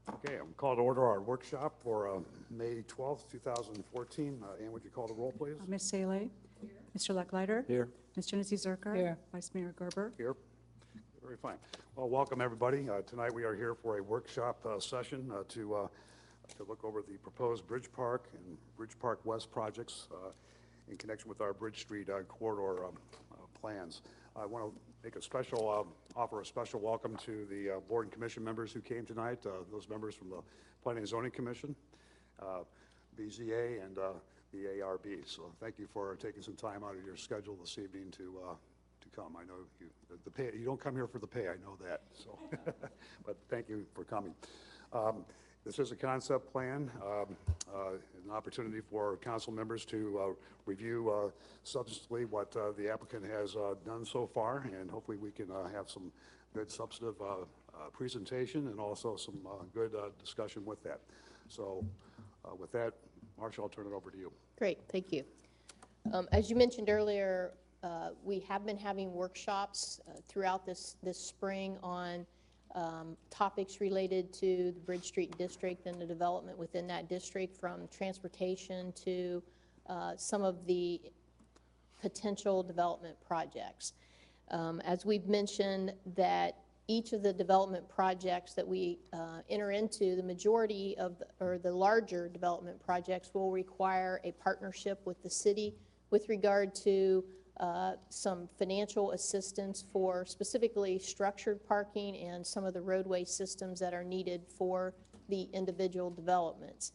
Okay, I'm called to order our workshop for May 12th, 2014. Ann, would you call the roll, please? Ms. Saleh. Mr. Lecklider. Here. Ms. Genesee Zerker. Here. Vice Mayor Gerber. Here. Very fine. Well, welcome, everybody. Tonight we are here for a workshop session to look over the proposed Bridge Park and Bridge Park West projects in connection with our Bridge Street corridor plans. I want to make a special, offer a special welcome to the board and commission members who came tonight, those members from the Planning and Zoning Commission, BZA, and the ARB. So thank you for taking some time out of your schedule this evening to come. I know the pay, you don't come here for the pay, I know that, so, but thank you for coming. This is a concept plan, an opportunity for council members to review substantively what the applicant has done so far, and hopefully we can have some good substantive presentation and also some good discussion with that. So with that, Marcia, I'll turn it over to you. Great, thank you. As you mentioned earlier, we have been having workshops throughout this spring on topics related to the Bridge Street District and the development within that district, from transportation to some of the potential development projects. As we've mentioned, that each of the development projects that we enter into, the majority of, or the larger development projects, will require a partnership with the city with regard to some financial assistance for specifically structured parking and some of the roadway systems that are needed for the individual developments.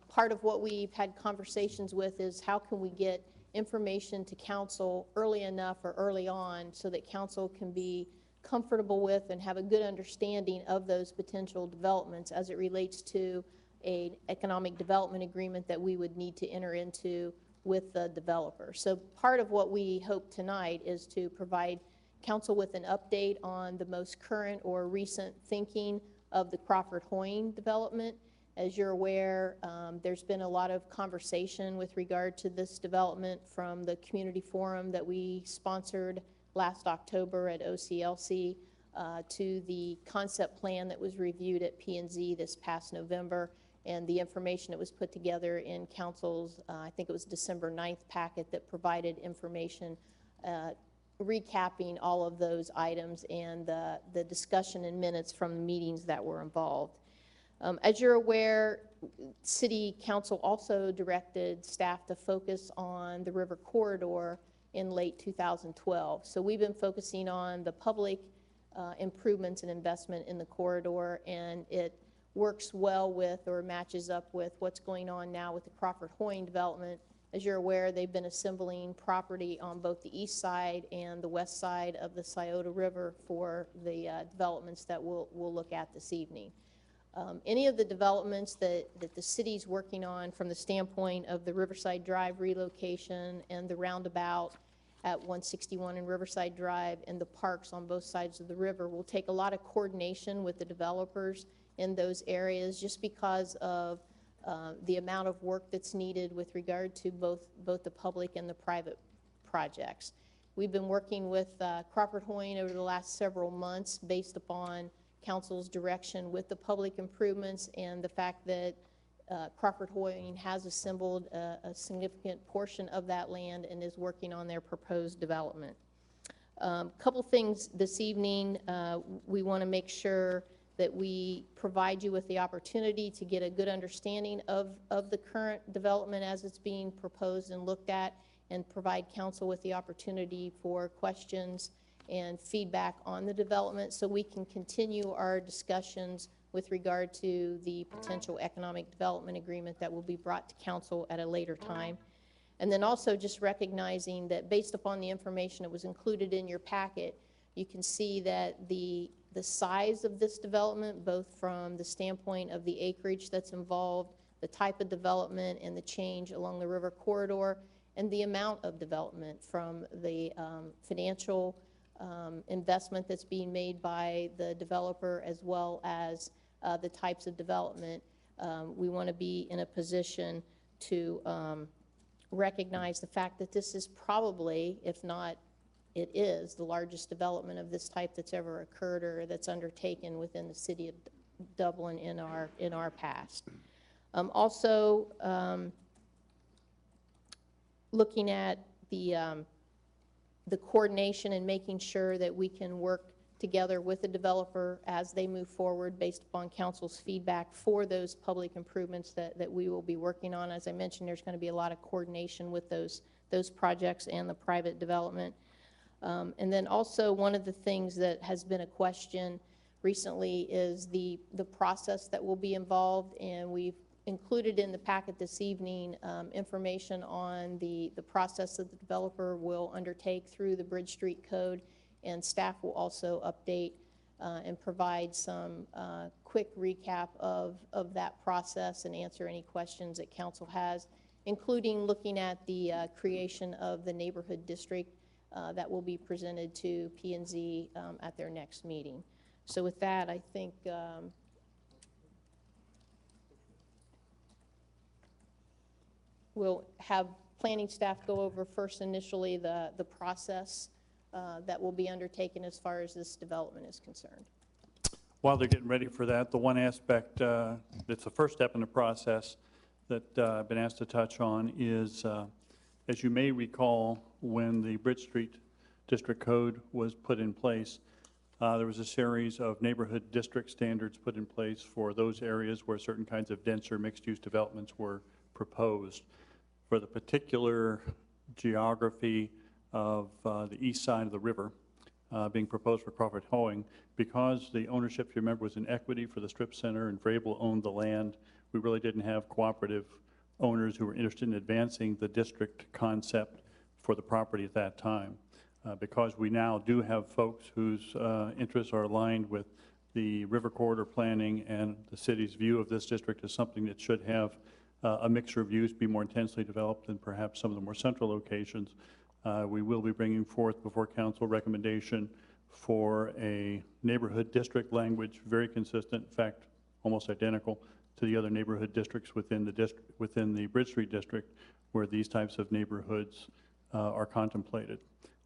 Part of what we've had conversations with is how can we get information to council early enough or early on so that council can be comfortable with and have a good understanding of those potential developments as it relates to an economic development agreement that we would need to enter into with the developer. So part of what we hope tonight is to provide council with an update on the most current or recent thinking of the Crawford-Hoying development. As you're aware, there's been a lot of conversation with regard to this development from the community forum that we sponsored last October at OCLC to the concept plan that was reviewed at P&Z this past November, and the information that was put together in council's, I think it was December 9th packet that provided information recapping all of those items and the discussion and minutes from the meetings that were involved. As you're aware, City Council also directed staff to focus on the river corridor in late 2012. So we've been focusing on the public improvements and investment in the corridor, and it works well with or matches up with what's going on now with the Crawford-Hoying development. As you're aware, they've been assembling property on both the east side and the west side of the Scioto River for the developments that we'll look at this evening. Any of the developments that the city's working on from the standpoint of the Riverside Drive relocation and the roundabout at 161 and Riverside Drive and the parks on both sides of the river will take a lot of coordination with the developers in those areas, just because of the amount of work that's needed with regard to both the public and the private projects. We've been working with Crawford-Hoying over the last several months based upon council's direction with the public improvements and the fact that Crawford-Hoying has assembled a significant portion of that land and is working on their proposed development. Couple things this evening. We want to make sure that we provide you with the opportunity to get a good understanding of the current development as it's being proposed and looked at, and provide council with the opportunity for questions and feedback on the development so we can continue our discussions with regard to the potential economic development agreement that will be brought to council at a later time. And then also just recognizing that based upon the information that was included in your packet, you can see that the size of this development, both from the standpoint of the acreage that's involved, the type of development, and the change along the river corridor, and the amount of development from the financial investment that's being made by the developer, as well as the types of development. We want to be in a position to recognize the fact that this is probably, if not it is, the largest development of this type that's ever occurred or that's undertaken within the city Dublin in our past. Also, looking at the coordination and making sure that we can work together with the developer as they move forward based upon council's feedback for those public improvements that we will be working on. As I mentioned, there's going to be a lot of coordination with those projects and the private development. And then also one of the things that has been a question recently is the process that will be involved, and we've included in the packet this evening information on the process that the developer will undertake through the Bridge Street Code, and staff will also update and provide some quick recap of that process and answer any questions that council has, including looking at the creation of the neighborhood district that will be presented to P&Z at their next meeting. So with that, I think we'll have planning staff go over first initially the process that will be undertaken as far as this development is concerned. While they're getting ready for that, the one aspect that's the first step in the process that I've been asked to touch on is, as you may recall, when the Bridge Street District Code was put in place, there was a series of neighborhood district standards put in place for those areas where certain kinds of denser mixed-use developments were proposed. For the particular geography of the east side of the river being proposed for Crawford Hoeing, because the ownership, if you remember, was in equity for the strip center and Vrabel owned the land, we really didn't have cooperative owners who were interested in advancing the district concept for the property at that time. Because we now do have folks whose interests are aligned with the river corridor planning and the city's view of this district as something that should have a mixture of use, be more intensely developed than perhaps some of the more central locations. We will be bringing forth before council recommendation for a neighborhood district language, very consistent, in fact, almost identical to the other neighborhood districts within the Bridge Street district, where these types of neighborhoods are contemplated.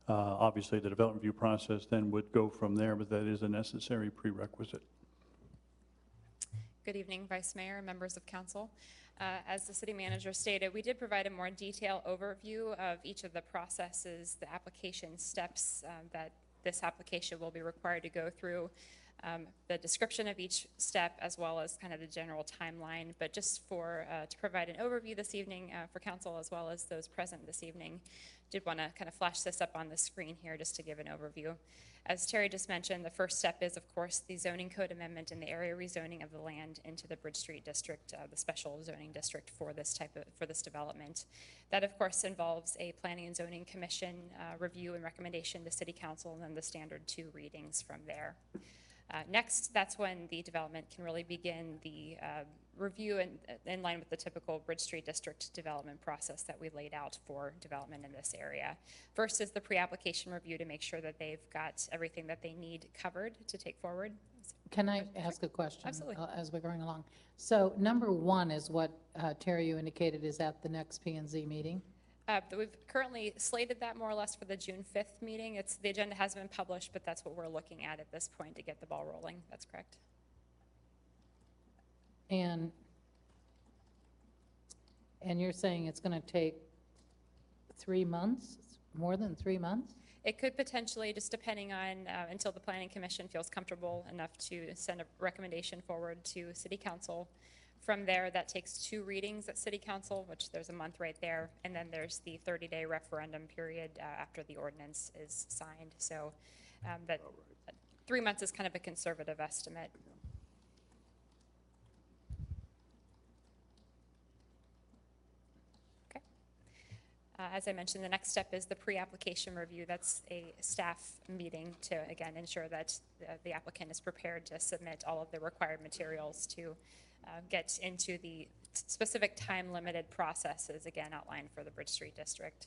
Obviously, the development review process then would go from there, but that is a necessary prerequisite. Good evening, Vice Mayor and members of council. As the city manager stated, we did provide a more detailed overview of each of the processes, the application steps that this application will be required to go through, the description of each step, as well as kind of the general timeline. But just to provide an overview this evening for council as well as those present this evening, did want to kind of flash this up on the screen here just to give an overview. As Terry just mentioned, the first step is, of course, the zoning code amendment and the area rezoning of the land into the Bridge Street district, the special zoning district for this development. That, of course, involves a planning and zoning commission review and recommendation to city council, and then the standard 2 readings from there. Next, that's when the development can really begin the review in line with the typical Bridge Street District development process that we laid out for development in this area. First is the pre-application review to make sure that they've got everything that they need covered to take forward. Can I ask a question? Absolutely. As we're going along? So number 1 is what, Terry, you indicated is at the next P&Z meeting? We've currently slated that more or less for the June 5th meeting. The agenda hasn't been published, but that's what we're looking at this point to get the ball rolling. That's correct. And you're saying it's going to take 3 months, more than 3 months? It could potentially, just depending on, until the Planning Commission feels comfortable enough to send a recommendation forward to City Council. From there, that takes 2 readings at City Council, which there's a month right there, and then there's the 30-day referendum period after the ordinance is signed. So that 3 months is kind of a conservative estimate. Okay. As I mentioned, the next step is the pre-application review. That's a staff meeting to, again, ensure that the applicant is prepared to submit all of the required materials to get into the specific time-limited processes, again, outlined for the Bridge Street District.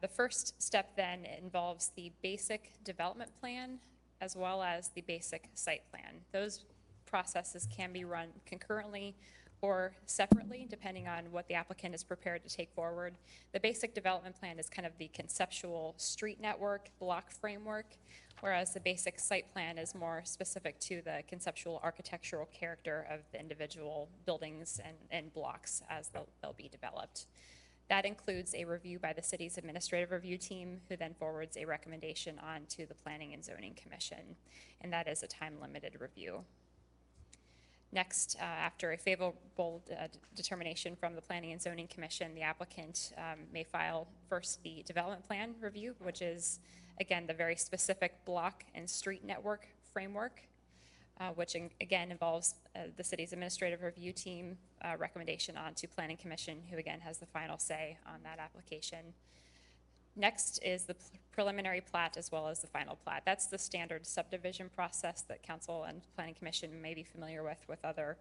The first step then involves the basic development plan as well as the basic site plan. Those processes can be run concurrently or separately, depending on what the applicant is prepared to take forward. The basic development plan is kind of the conceptual street network block framework, whereas the basic site plan is more specific to the conceptual architectural character of the individual buildings and blocks as they'll be developed. That includes a review by the city's administrative review team, who then forwards a recommendation on to the Planning and Zoning Commission, and that is a time-limited review. Next, after a favorable determination from the Planning and Zoning Commission, the applicant may file first the development plan review, which is, again, the very specific block and street network framework, which again involves the city's administrative review team recommendation on to Planning Commission, who again has the final say on that application. Next is the preliminary plat as well as the final plat. That's the standard subdivision process that Council and Planning Commission may be familiar with other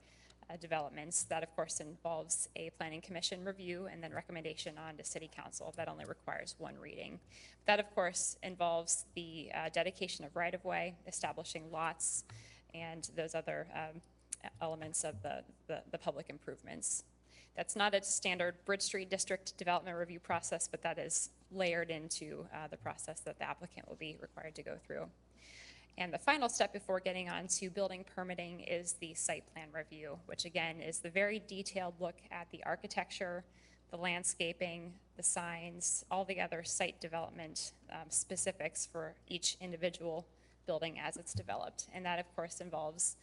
developments. That, of course, involves a Planning Commission review and then recommendation on to City Council. That only requires one reading. That, of course, involves the dedication of right-of-way, establishing lots, and those other elements of the public improvements. That's not a standard Bridge Street District development review process, but that is layered into the process that the applicant will be required to go through. And the final step before getting on to building permitting is the site plan review, which again is the very detailed look at the architecture, the landscaping, the signs, all the other site development specifics for each individual building as it's developed. And that, of course, involves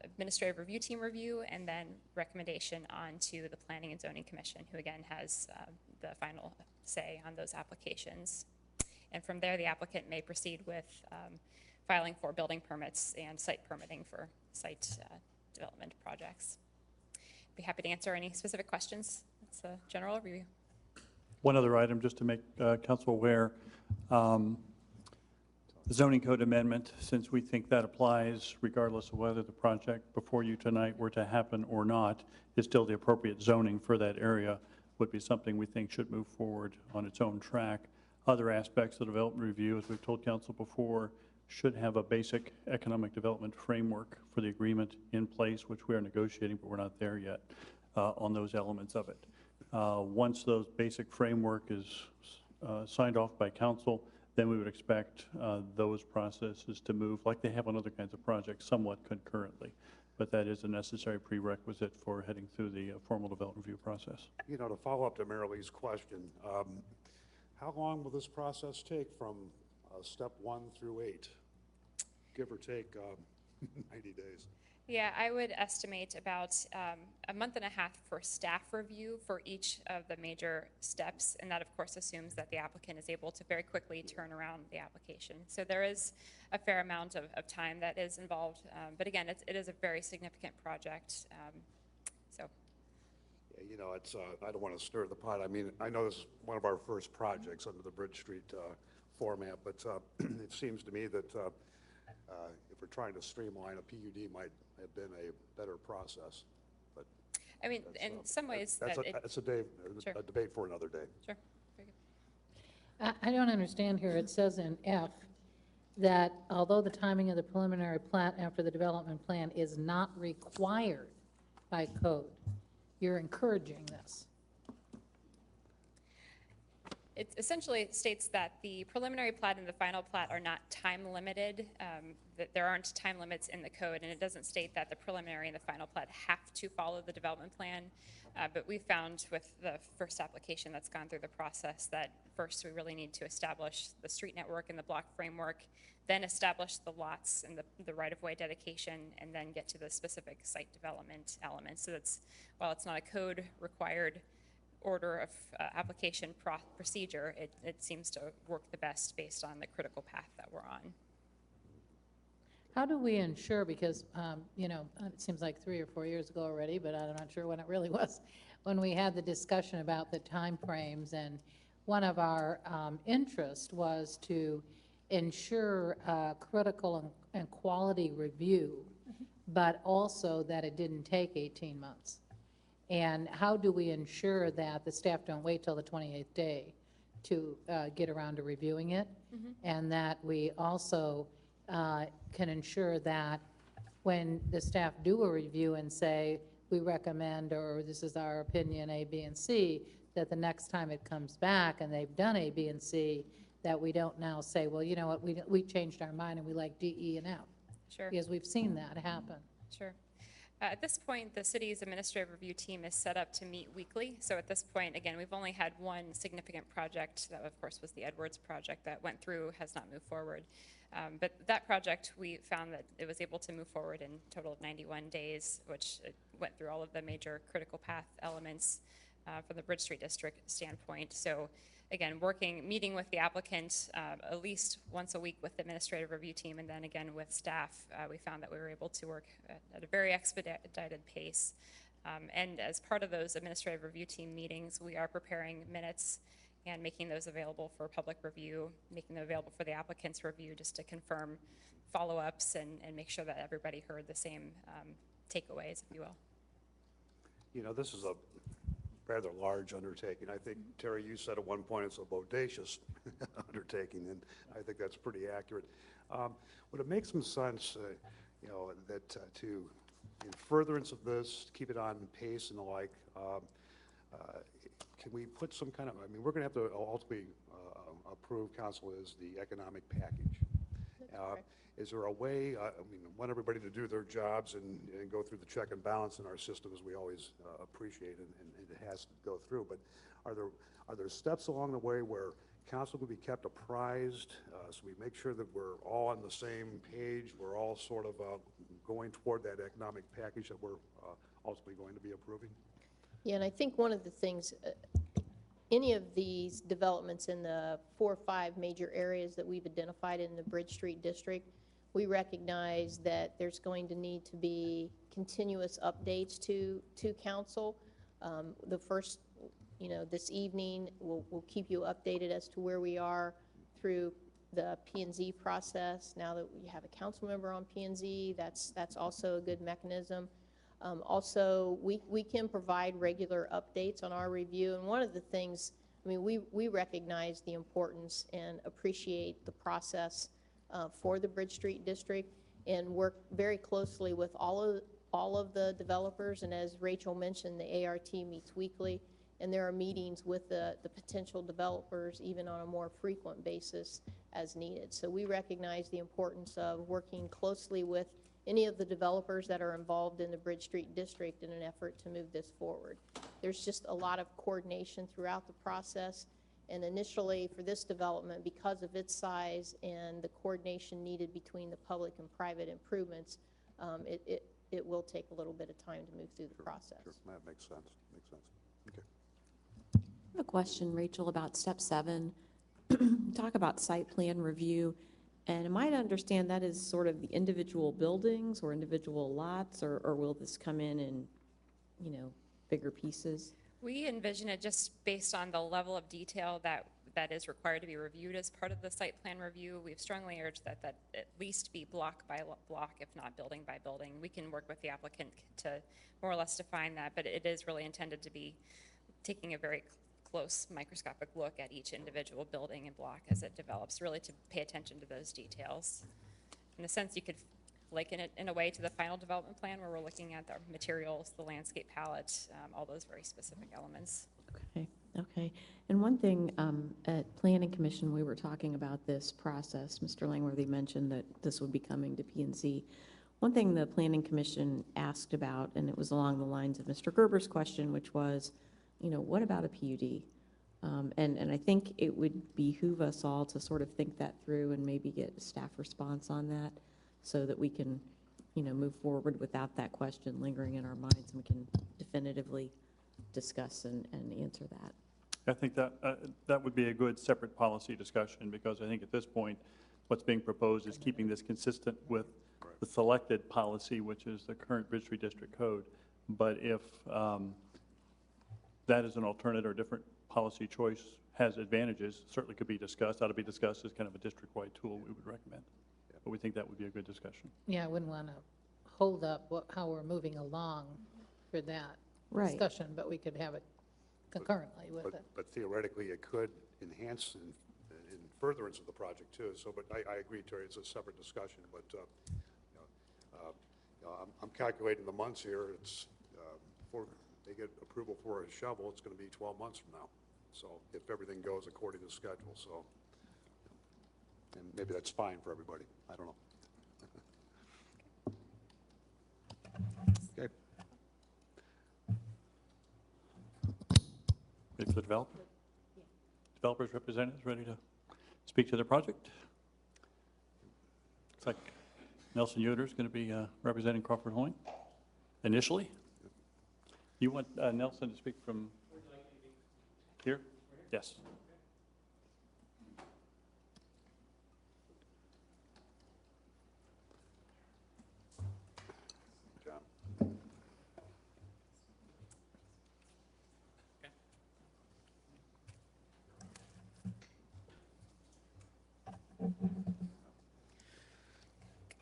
administrative review team review and then recommendation on to the Planning and Zoning Commission, who again has the final say on those applications. And from there, the applicant may proceed with filing for building permits and site permitting for site development projects. Be happy to answer any specific questions. It's a general overview. One other item, just to make council aware, the zoning code amendment, since we think that applies regardless of whether the project before you tonight were to happen or not, is still the appropriate zoning for that area, would be something we think should move forward on its own track. Other aspects of the development review, as we've told council before, should have a basic economic development framework for the agreement in place, which we are negotiating, but we're not there yet on those elements of it. Once those basic framework is signed off by council, then we would expect those processes to move, like they have on other kinds of projects, somewhat concurrently. But that is a necessary prerequisite for heading through the formal development review process. You know, to follow up to Marilee's question, how long will this process take from step 1 through 8? Give or take 90 days. Yeah, I would estimate about a month and a half for staff review for each of the major steps, and that of course assumes that the applicant is able to very quickly turn around the application. So there is a fair amount of time that is involved, but again, it is a very significant project. Yeah, you know, it's I don't want to stir the pot. I mean, I know this is one of our first projects under the Bridge Street format, but it seems to me that if we're trying to streamline, a PUD might have been a better process. But I mean, in some ways, that's a Sure. debate for another day. Sure. Very good. I don't understand here, it says in F that although the timing of the preliminary plat after the development plan is not required by code, you're encouraging this. It essentially states that the preliminary plat and the final plat are not time limited, that there aren't time limits in the code, and it doesn't state that the preliminary and the final plat have to follow the development plan. But we found with the first application that's gone through the process that first we really need to establish the street network and the block framework, then establish the lots and the right-of-way dedication, and then get to the specific site development elements. So that's, while it's not a code required order of application procedure, it seems to work the best based on the critical path that we're on. How do we ensure, because, you know, it seems like 3 or 4 years ago already, but I'm not sure when it really was, when we had the discussion about the timeframes, and one of our interests was to ensure critical and quality review, but also that it didn't take 18 months. And how do we ensure that the staff don't wait till the 28th day to get around to reviewing it? And that we also can ensure that when the staff do a review and say we recommend, or this is our opinion, A, B, and C, that the next time it comes back and they've done A, B, and C, that we don't now say, well, you know what, we changed our mind and we like D, E, and F. Sure. Because we've seen that happen. Sure. At this point, the city's administrative review team is set up to meet weekly. So at this point, again, we've only had one significant project. That, of course, was the Edwards project that went through, has not moved forward. But that project, we found that it was able to move forward in a total of 91 days, which it went through all of the major critical path elements from the Bridge Street District standpoint. So again, meeting with the applicant at least once a week with the administrative review team, and then again with staff, we found that we were able to work at a very expedited pace. And as part of those administrative review team meetings, we are preparing minutes and making those available for public review, making them available for the applicant's review, just to confirm follow-ups and make sure that everybody heard the same takeaways, if you will. You know, this is a rather large undertaking. I think, Terry, you said at one point it's a bodacious undertaking, and I think that's pretty accurate. Would it make some sense, you know, that to, in furtherance of this, to keep it on pace and the like, can we put some kind of, I mean, we're going to have to ultimately approve, council, is the economic package. Is there a way, I mean, I want everybody to do their jobs and go through the check and balance in our system, as we always appreciate, and it has to go through, but are there steps along the way where council will be kept apprised, so we make sure that we're all on the same page, we're all sort of going toward that economic package that we're ultimately going to be approving? Yeah, and I think one of the things, any of these developments in the 4 or 5 major areas that we've identified in the Bridge Street District, we recognize that there's going to need to be continuous updates to council. The first, you know, this evening, we'll keep you updated as to where we are through the P&Z process. Now that we have a council member on P&Z, that's also a good mechanism. Also, we can provide regular updates on our review, and one of the things, I mean, we recognize the importance and appreciate the process for the Bridge Street District, and work very closely with all of the developers. And as Rachel mentioned, the ART meets weekly, and there are meetings with the potential developers even on a more frequent basis as needed. So we recognize the importance of working closely with any of the developers that are involved in the Bridge Street District in an effort to move this forward. There's just a lot of coordination throughout the process, and initially for this development, because of its size and the coordination needed between the public and private improvements, it will take a little bit of time to move through the process. Sure, that makes sense, okay. I have a question, Rachel, about step 7. Talk about site plan review. And am I to understand that is sort of the individual buildings or individual lots, or will this come in, you know, bigger pieces? We envision it just based on the level of detail that is required to be reviewed as part of the site plan review. We've strongly urged that at least be block by block, if not building by building. We can work with the applicant to more or less define that, but it is really intended to be taking a very close microscopic look at each individual building and block as it develops, really to pay attention to those details. In a sense, you could liken it in a way to the final development plan, where we're looking at the materials, the landscape palette, all those very specific elements. Okay. And one thing, at Planning Commission, we were talking about this process. Mr. Langworthy mentioned that this would be coming to P&Z. One thing the Planning Commission asked about, and it was along the lines of Mr. Gerber's question, which was, you know, what about a PUD? And I think it would behoove us all to sort of think that through and maybe get a staff response on that, so that we can, you know, move forward without that question lingering in our minds, and we can definitively discuss and answer that. I think that that would be a good separate policy discussion, because I think at this point, what's being proposed is keeping this consistent with the selected policy, which is the current Bridge Street District Code. But if that is an alternate or different policy choice has advantages, certainly could be discussed, ought to be discussed as kind of a district-wide tool, we would recommend. But we think that would be a good discussion. Yeah, I wouldn't want to hold up how we're moving along for that discussion, but we could have it concurrently with it. But theoretically, it could enhance in furtherance of the project too. So, but I agree, Terry, it's a separate discussion. But I'm calculating the months here. It's before they get approval for a shovel, it's going to be 12 months from now. So if everything goes according to schedule, so, and maybe that's fine for everybody. I don't know. Okay. Ready for the developer? Developers representatives ready to speak to the project? Looks like Nelson Yoder is going to be representing Crawford Hoying initially. You want Nelson to speak from here? Yes. John.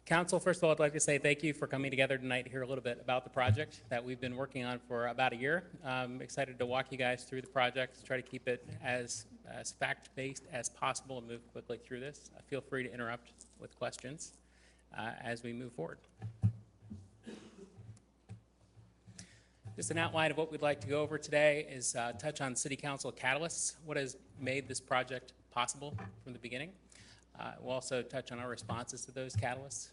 Council, first of all, I'd like to say thank you for coming together tonight to hear a little bit about the project that we've been working on for about a year. I'm excited to walk you guys through the project, try to keep it as fact-based as possible and move quickly through this. Feel free to interrupt with questions as we move forward. Just an outline of what we'd like to go over today is touch on City Council catalysts, what has made this project possible from the beginning. We'll also touch on our responses to those catalysts.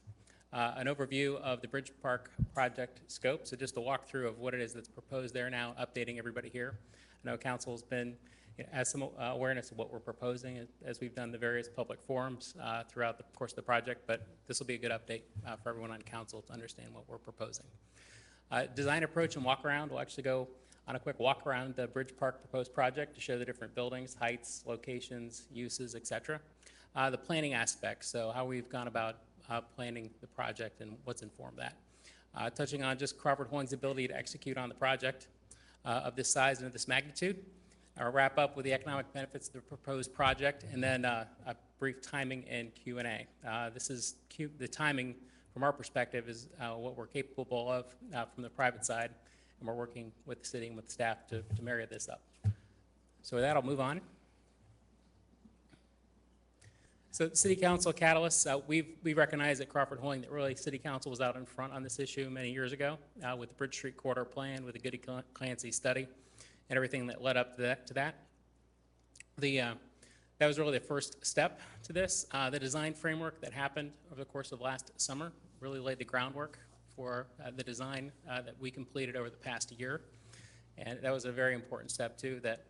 An overview of the Bridge Park project scope, so just a walkthrough of what it is that's proposed there now, updating everybody here. I know Council's been, has some awareness of what we're proposing as we've done the various public forums throughout the course of the project, but this will be a good update for everyone on Council to understand what we're proposing. Design approach and walk around, we'll actually go on a quick walk around the Bridge Park proposed project to show the different buildings, heights, locations, uses, etc. The planning aspect, so how we've gone about planning the project and what's informed that. Touching on just Crawford Hoying's ability to execute on the project of this size and of this magnitude. I'll wrap up with the economic benefits of the proposed project, and then a brief timing and Q&A. The timing from our perspective is what we're capable of from the private side, and we're working with the city and with the staff to marry this up. So with that, I'll move on. So City Council catalysts, we recognize at Crawford Hoying that really City Council was out in front on this issue many years ago with the Bridge Street Corridor Plan, with the Goody Clancy study, and everything that led up to that. That was really the first step to this. The design framework that happened over the course of last summer really laid the groundwork for the design that we completed over the past year. And that was a very important step, too, that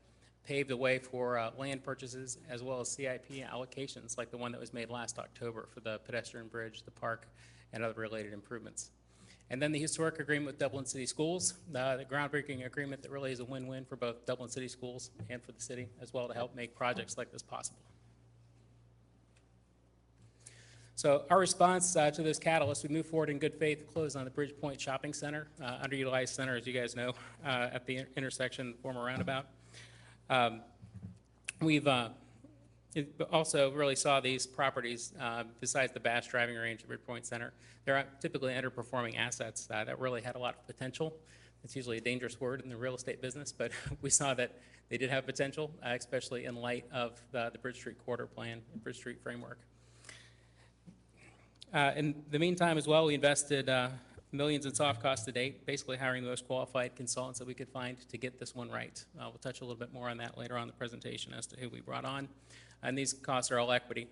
paved the way for land purchases as well as CIP allocations like the one that was made last October for the pedestrian bridge, the park, and other related improvements. And then the historic agreement with Dublin City Schools, the groundbreaking agreement that really is a win-win for both Dublin City Schools and for the city as well to help make projects like this possible. So our response to those catalysts, we move forward in good faith to close on the Bridge Point Shopping Center, underutilized center, as you guys know, at the intersection, former roundabout. We've also really saw these properties, besides the Bass Driving Range at Bridge Point Center, they're typically underperforming assets that really had a lot of potential. It's usually a dangerous word in the real estate business, but we saw that they did have potential, especially in light of the Bridge Street Corridor Plan, Bridge Street Framework. In the meantime as well, we invested millions in soft costs to date, basically hiring the most qualified consultants that we could find to get this one right. We'll touch a little bit more on that later on in the presentation as to who we brought on. And these costs are all equity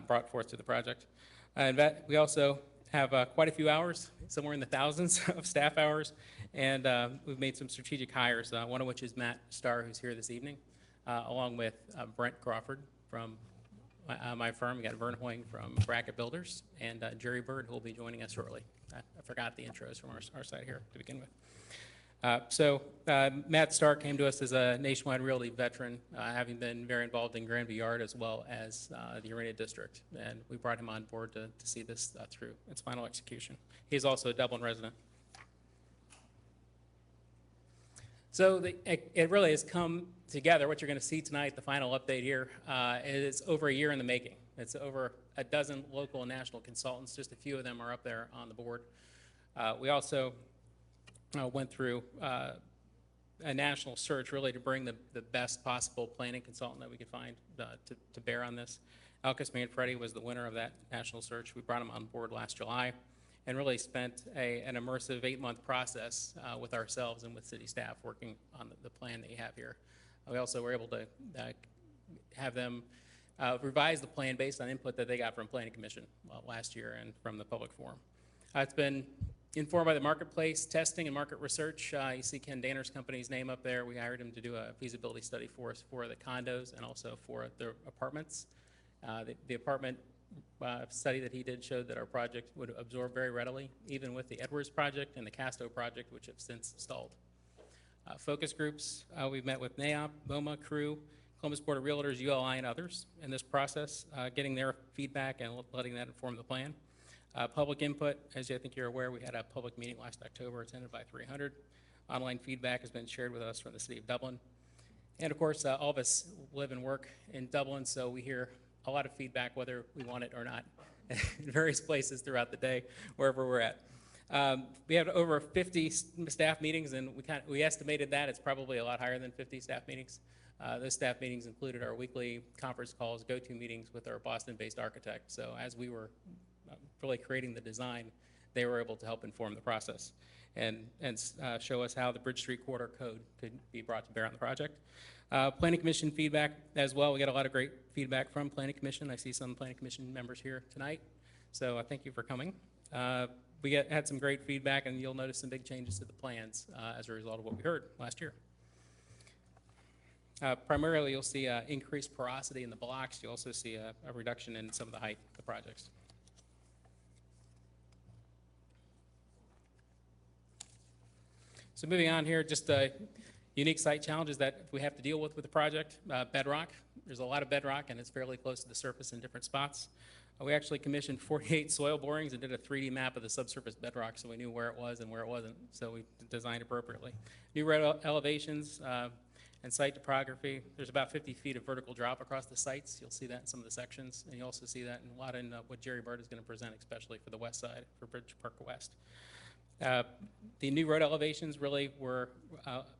brought forth to the project. And we also have quite a few hours, somewhere in the thousands of staff hours, and we've made some strategic hires, one of which is Matt Starr, who's here this evening, along with Brent Crawford from my firm. We got Vern Hoying from Bracket Builders, and Jerry Bird, who will be joining us shortly. I forgot the intros from our side here to begin with. Matt Starr came to us as a nationwide realty veteran, having been very involved in Granby Yard as well as the Arena District, and we brought him on board to see this through its final execution. He's also a Dublin resident. So it really has come together. What you're going to see tonight, the final update here, is over a year in the making. It's over a dozen local and national consultants. Just a few of them are up there on the board. We also went through a national search really to bring the best possible planning consultant that we could find to bear on this. Alcus Manfredi was the winner of that national search. We brought him on board last July. and really spent an immersive 8-month process with ourselves and with city staff working on the plan that you have here. We also were able to have them revise the plan based on input that they got from Planning Commission last year and from the public forum. It's been informed by the marketplace testing and market research. You see Ken Danner's company's name up there. We hired him to do a feasibility study for us for the condos and also for the apartments. The apartment study that he did showed that our project would absorb very readily, even with the Edwards project and the Casto project, which have since stalled. Focus groups, we've met with NAOP, MoMA, CREW, Columbus Board of Realtors, ULI, and others in this process, getting their feedback and letting that inform the plan. Public input, as I think you're aware, we had a public meeting last October attended by 300. Online feedback has been shared with us from the City of Dublin. And of course, all of us live and work in Dublin, so we hear a lot of feedback, whether we want it or not, in various places throughout the day, wherever we're at. We have over 50 staff meetings, and we estimated that it's probably a lot higher than 50 staff meetings. Those staff meetings included our weekly conference calls, go-to meetings with our Boston-based architect. So as we were really creating the design, they were able to help inform the process and show us how the Bridge Street Corridor Code could be brought to bear on the project. Planning Commission feedback as well. We got a lot of great feedback from Planning Commission. I see some Planning Commission members here tonight, so thank you for coming. We had some great feedback, and you'll notice some big changes to the plans as a result of what we heard last year. Primarily, you'll see increased porosity in the blocks. You'll also see a reduction in some of the height of the projects. So moving on here, just unique site challenges that we have to deal with the project. Bedrock, there's a lot of bedrock, and it's fairly close to the surface in different spots. We actually commissioned 48 soil borings and did a 3D map of the subsurface bedrock, so we knew where it was and where it wasn't, so we designed appropriately. New road elevations and site topography. There's about 50 feet of vertical drop across the sites. You'll see that in some of the sections, and you also see that in a lot in what Jerry Bird is going to present, especially for the west side, for Bridge Park West. The new road elevations really were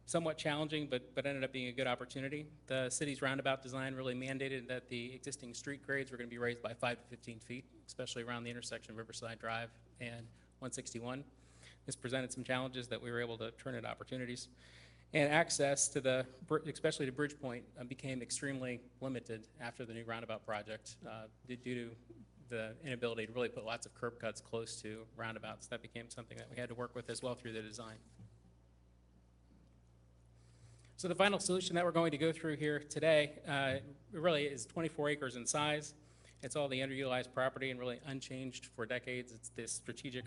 somewhat challenging, but ended up being a good opportunity. The city's roundabout design really mandated that the existing street grades were going to be raised by 5 to 15 feet, especially around the intersection of Riverside Drive and 161. This presented some challenges that we were able to turn into opportunities. And access to especially to Bridgepoint, became extremely limited after the new roundabout project due to the inability to really put lots of curb cuts close to roundabouts. That became something that we had to work with as well through the design. So the final solution that we're going to go through here today really is 24 acres in size. It's all the underutilized property and really unchanged for decades. It's this strategic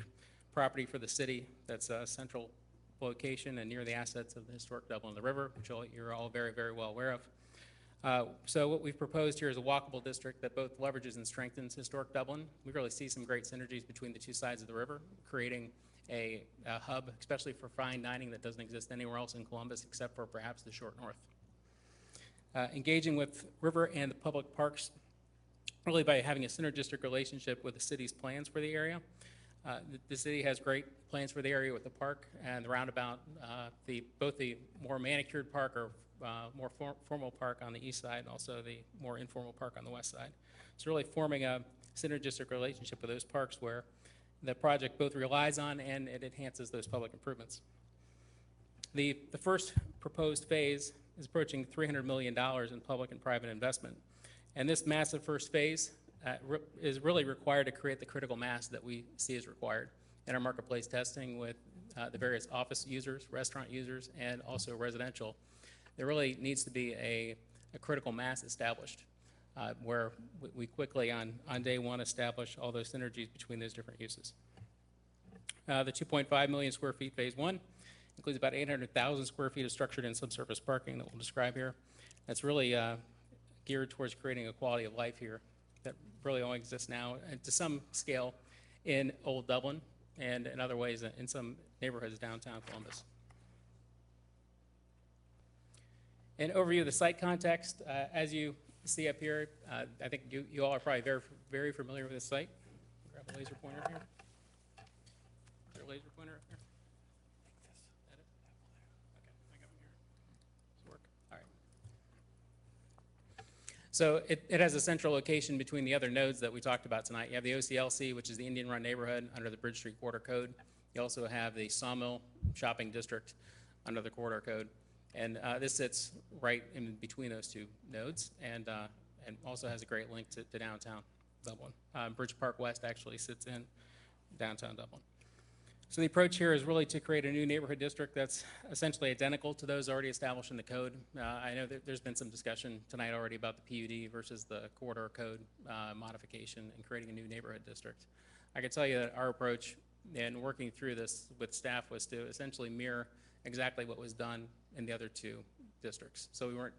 property for the city that's a central location and near the assets of the historic Dublin on the River, which you're all very, very well aware of. So what we've proposed here is a walkable district that both leverages and strengthens historic Dublin. We really see some great synergies between the two sides of the river, creating a hub, especially for fine dining, that doesn't exist anywhere else in Columbus except for perhaps the short north. Engaging with river and the public parks, really by having a synergistic relationship with the city's plans for the area. The city has great plans for the area with the park and the roundabout, both the more manicured park or more formal park on the east side, and also the more informal park on the west side. So really forming a synergistic relationship with those parks where the project both relies on and it enhances those public improvements. The first proposed phase is approaching $300 million in public and private investment. And this massive first phase is really required to create the critical mass that we see is required in our marketplace testing with the various office users, restaurant users, and also residential. There really needs to be a critical mass established where we quickly on day one establish all those synergies between those different uses. The 2.5 million square feet phase one includes about 800,000 square feet of structured and subsurface parking that we'll describe here. That's really geared towards creating a quality of life here that really only exists now and to some scale in Old Dublin and in other ways in some neighborhoods downtown Columbus. An overview of the site context, as you see up here, I think you all are probably very, very familiar with this site. Grab a laser pointer here. Is there a laser pointer up here? Is that it? Okay, I got one here. Does it work? All right. So it has a central location between the other nodes that we talked about tonight. You have the OCLC, which is the Indian Run neighborhood under the Bridge Street Corridor Code. You also have the Sawmill Shopping District under the Corridor Code. And this sits right in between those two nodes and also has a great link to downtown Dublin. Bridge Park West actually sits in downtown Dublin. So the approach here is really to create a new neighborhood district that's essentially identical to those already established in the code. I know that there's been some discussion tonight already about the PUD versus the corridor code modification and creating a new neighborhood district. I can tell you that our approach in working through this with staff was to essentially mirror exactly what was done in the other two districts. So we weren't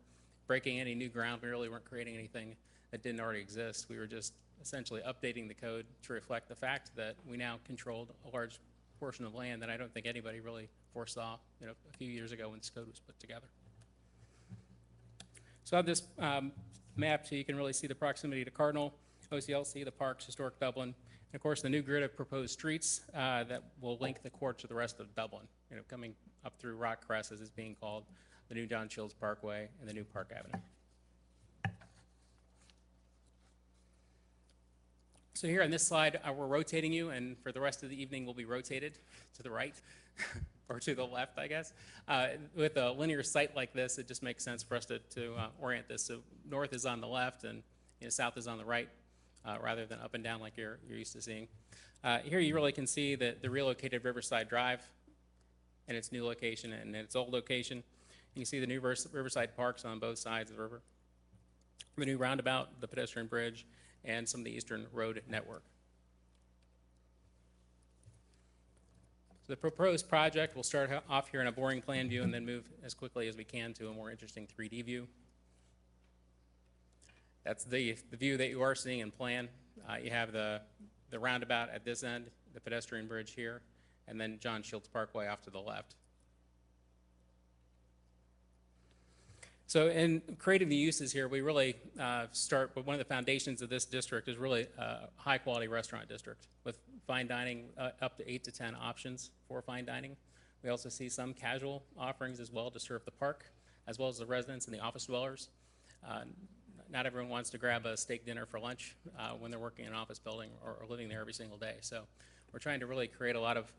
breaking any new ground, we really weren't creating anything that didn't already exist. We were just essentially updating the code to reflect the fact that we now controlled a large portion of land that I don't think anybody really foresaw, a few years ago when this code was put together. So on this map, so you can really see the proximity to Cardinal, OCLC, the parks, historic Dublin, and of course the new grid of proposed streets that will link the core to the rest of Dublin, coming up through Rock Crest, as it's being called, the new John Shields Parkway, and the new Park Avenue. So here on this slide, we're rotating you, and for the rest of the evening, we'll be rotated to the right, or to the left, I guess. With a linear site like this, it just makes sense for us to orient this. So north is on the left, and south is on the right, rather than up and down like you're used to seeing. Here you really can see the relocated Riverside Drive and its new location and its old location. You can see the new Riverside Parks on both sides of the river, the new roundabout, the pedestrian bridge, and some of the Eastern Road network. So the proposed project will start off here in a boring plan view and then move as quickly as we can to a more interesting 3D view. That's the view that you are seeing in plan. You have the roundabout at this end, the pedestrian bridge here, and then John Shields Parkway off to the left. So in creating the uses here, we really start with one of the foundations of this district is really a high quality restaurant district with fine dining up to 8 to 10 options for fine dining. We also see some casual offerings as well to serve the park, as well as the residents and the office dwellers. Not everyone wants to grab a steak dinner for lunch when they're working in an office building or living there every single day. So we're trying to really create a lot of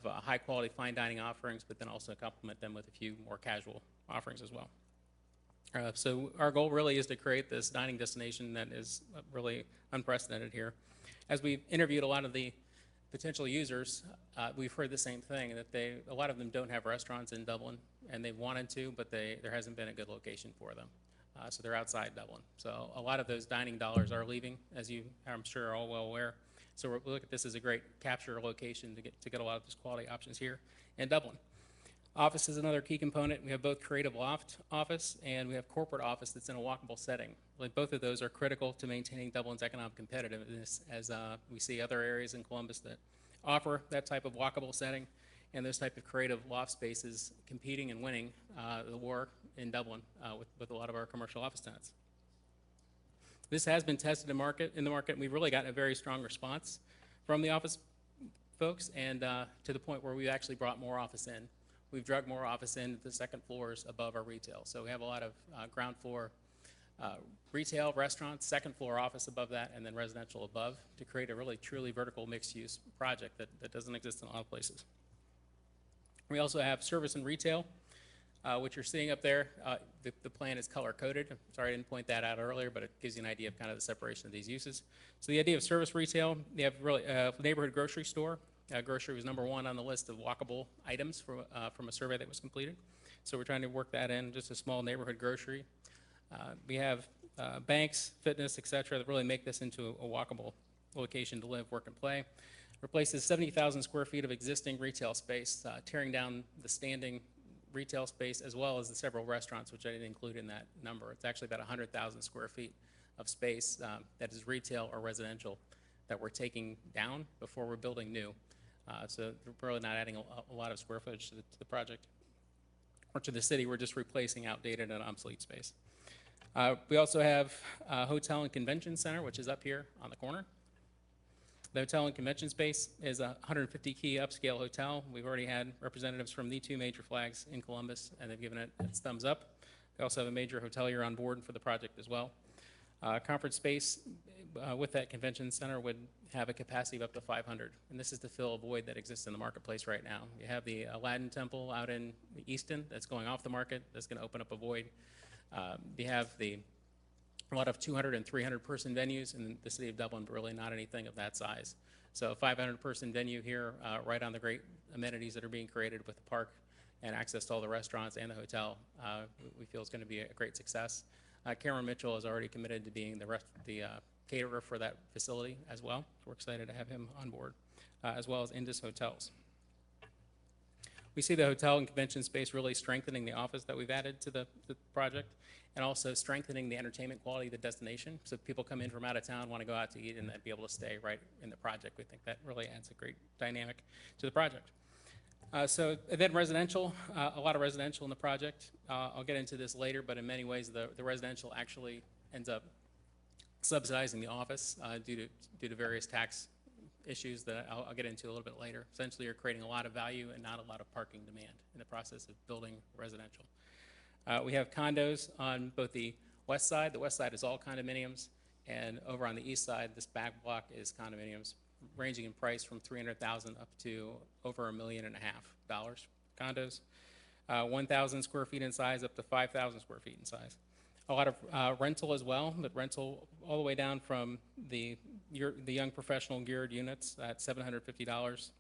high quality fine dining offerings, but then also complement them with a few more casual offerings as well. So our goal really is to create this dining destination that is really unprecedented here. As we've interviewed a lot of the potential users, we've heard the same thing, that a lot of them don't have restaurants in Dublin, and they've wanted to, but there hasn't been a good location for them. So they're outside Dublin. So a lot of those dining dollars are leaving, as you, I'm sure, are all well aware. So we look at this as a great capture location to get a lot of those quality options here in Dublin. Office is another key component. We have both creative loft office and we have corporate office that's in a walkable setting. Like both of those are critical to maintaining Dublin's economic competitiveness, as we see other areas in Columbus that offer that type of walkable setting and those type of creative loft spaces competing and winning the war in Dublin with a lot of our commercial office tenants. This has been tested in the market, and we've really gotten a very strong response from the office folks, and to the point where we've actually brought more office in. We've drugged more office in the second floors above our retail. So we have a lot of ground floor retail, restaurants, second floor office above that, and then residential above to create a really truly vertical mixed use project that doesn't exist in a lot of places. We also have service and retail, which you're seeing up there. The plan is color coded. I'm sorry I didn't point that out earlier, but it gives you an idea of kind of the separation of these uses. So the idea of service retail, you have really neighborhood grocery store. Grocery was #1 on the list of walkable items from a survey that was completed. So we're trying to work that in, just a small neighborhood grocery. We have banks, fitness, et cetera, that really make this into a walkable location to live, work, and play. Replaces 70,000 square feet of existing retail space, tearing down the standing retail space as well as the several restaurants, which I didn't include in that number. It's actually about 100,000 square feet of space that is retail or residential that we're taking down before we're building new. So we're really not adding a lot of square footage to the project or to the city. We're just replacing outdated and obsolete space. We also have a hotel and convention center, which is up here on the corner. The hotel and convention space is a 150-key upscale hotel. We've already had representatives from the 2 major flags in Columbus, and they've given it its thumbs up. We also have a major hotelier on board for the project as well. Conference space with that convention center would have a capacity of up to 500, and this is to fill a void that exists in the marketplace right now. You have the Aladdin Temple out in Easton that's going off the market. That's going to open up a void. You have a lot of 200 and 300 person venues in the city of Dublin, but really not anything of that size. So a 500 person venue here, right on the great amenities that are being created with the park and access to all the restaurants and the hotel, we feel is going to be a great success. Cameron Mitchell is already committed to being the caterer for that facility as well. We're excited to have him on board, as well as Indus Hotels. We see the hotel and convention space really strengthening the office that we've added to the project, and also strengthening the entertainment quality of the destination. So if people come in from out of town, want to go out to eat, and then be able to stay right in the project. We think that really adds a great dynamic to the project. So then residential, a lot of residential in the project. I'll get into this later, but in many ways the residential actually ends up subsidizing the office due to various tax issues that I'll get into a little bit later. Essentially, you're creating a lot of value and not a lot of parking demand in the process of building residential. We have condos on both the west side. The west side is all condominiums, and over on the east side, this back block is condominiums, ranging in price from $300,000 up to over $1.5 million condos. 1,000 square feet in size up to 5,000 square feet in size. A lot of rental as well, but rental all the way down from the young professional geared units at $750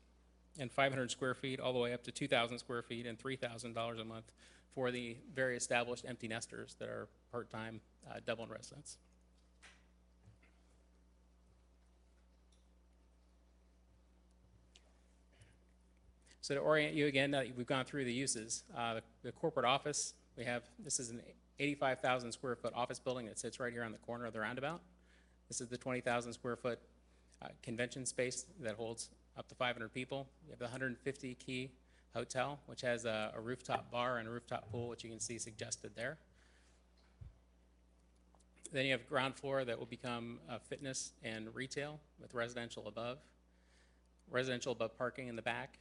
and 500 square feet all the way up to 2,000 square feet and $3,000 a month for the very established empty nesters that are part-time Dublin residents. So to orient you again, now that we've gone through the uses, the corporate office, this is an 85,000 square foot office building that sits right here on the corner of the roundabout. This is the 20,000 square foot convention space that holds up to 500 people. We have the 150 key hotel, which has a rooftop bar and a rooftop pool, which you can see suggested there. Then you have ground floor that will become fitness and retail with residential above. Residential above parking in the back.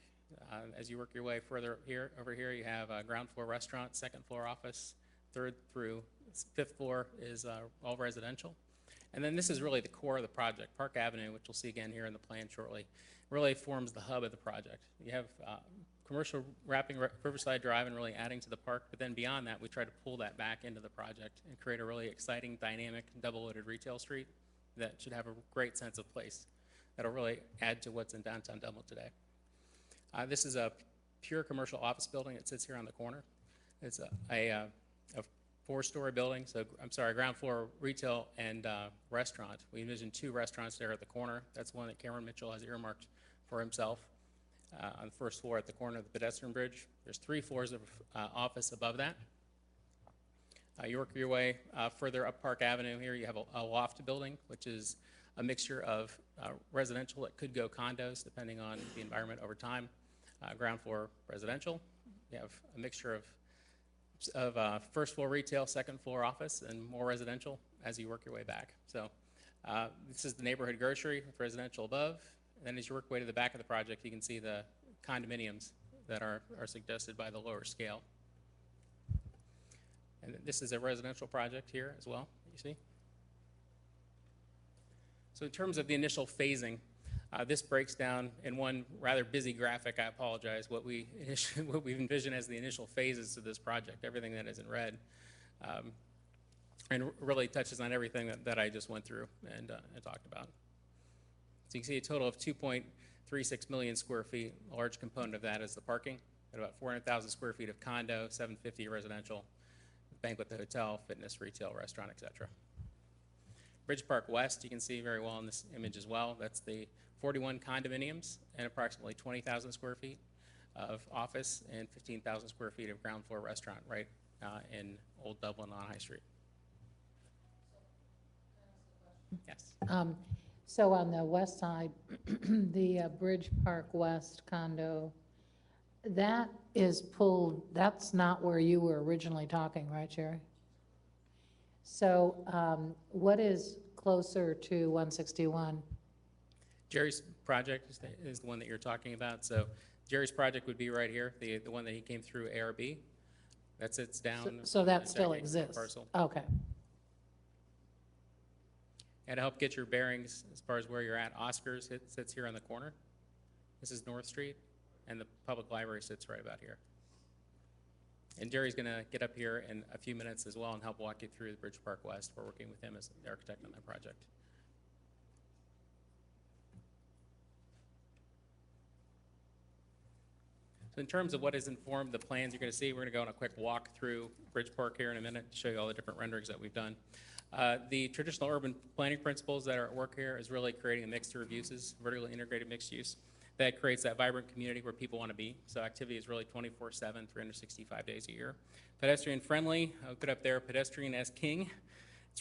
As you work your way further over here, you have a ground floor restaurant, second floor office, third through fifth floor is all residential. And then this is really the core of the project. Park Avenue, which we'll see again here in the plan shortly, really forms the hub of the project. You have commercial wrapping Riverside Drive and really adding to the park, but then beyond that, we try to pull that back into the project and create a really exciting, dynamic, double-loaded retail street that should have a great sense of place. That'll really add to what's in downtown Dublin today. This is a pure commercial office building. It sits here on the corner. It's a four-story building, ground floor retail and restaurant. We envision 2 restaurants there at the corner. That's one that Cameron Mitchell has earmarked for himself on the first floor at the corner of the pedestrian bridge. There's 3 floors of office above that. You work your way further up Park Avenue here. You have a loft building, which is a mixture of residential that could go condos, depending on the environment over time. Ground floor residential. You have a mixture of first floor retail, second floor office, and more residential as you work your way back. So this is the neighborhood grocery with residential above. And then as you work your way to the back of the project, you can see the condominiums that are suggested by the lower scale. And this is a residential project here as well, you see. So in terms of the initial phasing, this breaks down in one rather busy graphic, I apologize, what we envision as the initial phases to this project, everything that is in red, and really touches on everything that I just went through and talked about. So you can see a total of 2.36 million square feet. A large component of that is the parking, at about 400,000 square feet of condo, 750 residential, banquet, the hotel, fitness, retail, restaurant, etc. Bridge Park West, you can see very well in this image as well. That's the 41 condominiums and approximately 20,000 square feet of office and 15,000 square feet of ground floor restaurant right in Old Dublin on High Street. Yes. So on the west side, the Bridge Park West condo, that is pulled, that's not where you were originally talking, right, Jerry? So what is closer to 161? Jerry's project is the one that you're talking about. So Jerry's project would be right here, the one that he came through ARB. That sits down. So that still exists? Parcel. Okay. And to help get your bearings as far as where you're at, Oscar's sits here on the corner. This is North Street, and the public library sits right about here. And Jerry's going to get up here in a few minutes as well and help walk you through the Bridge Park West. We're working with him as the architect on that project. So in terms of what has informed the plans you're going to see, we're going to go on a quick walk through Bridge Park here in a minute to show you all the different renderings that we've done. The traditional urban planning principles that are at work here is really creating a mixture of uses, vertically integrated mixed use, that creates that vibrant community where people want to be. So activity is really 24/7, 365 days a year. Pedestrian friendly, I'll put up there, pedestrian as king.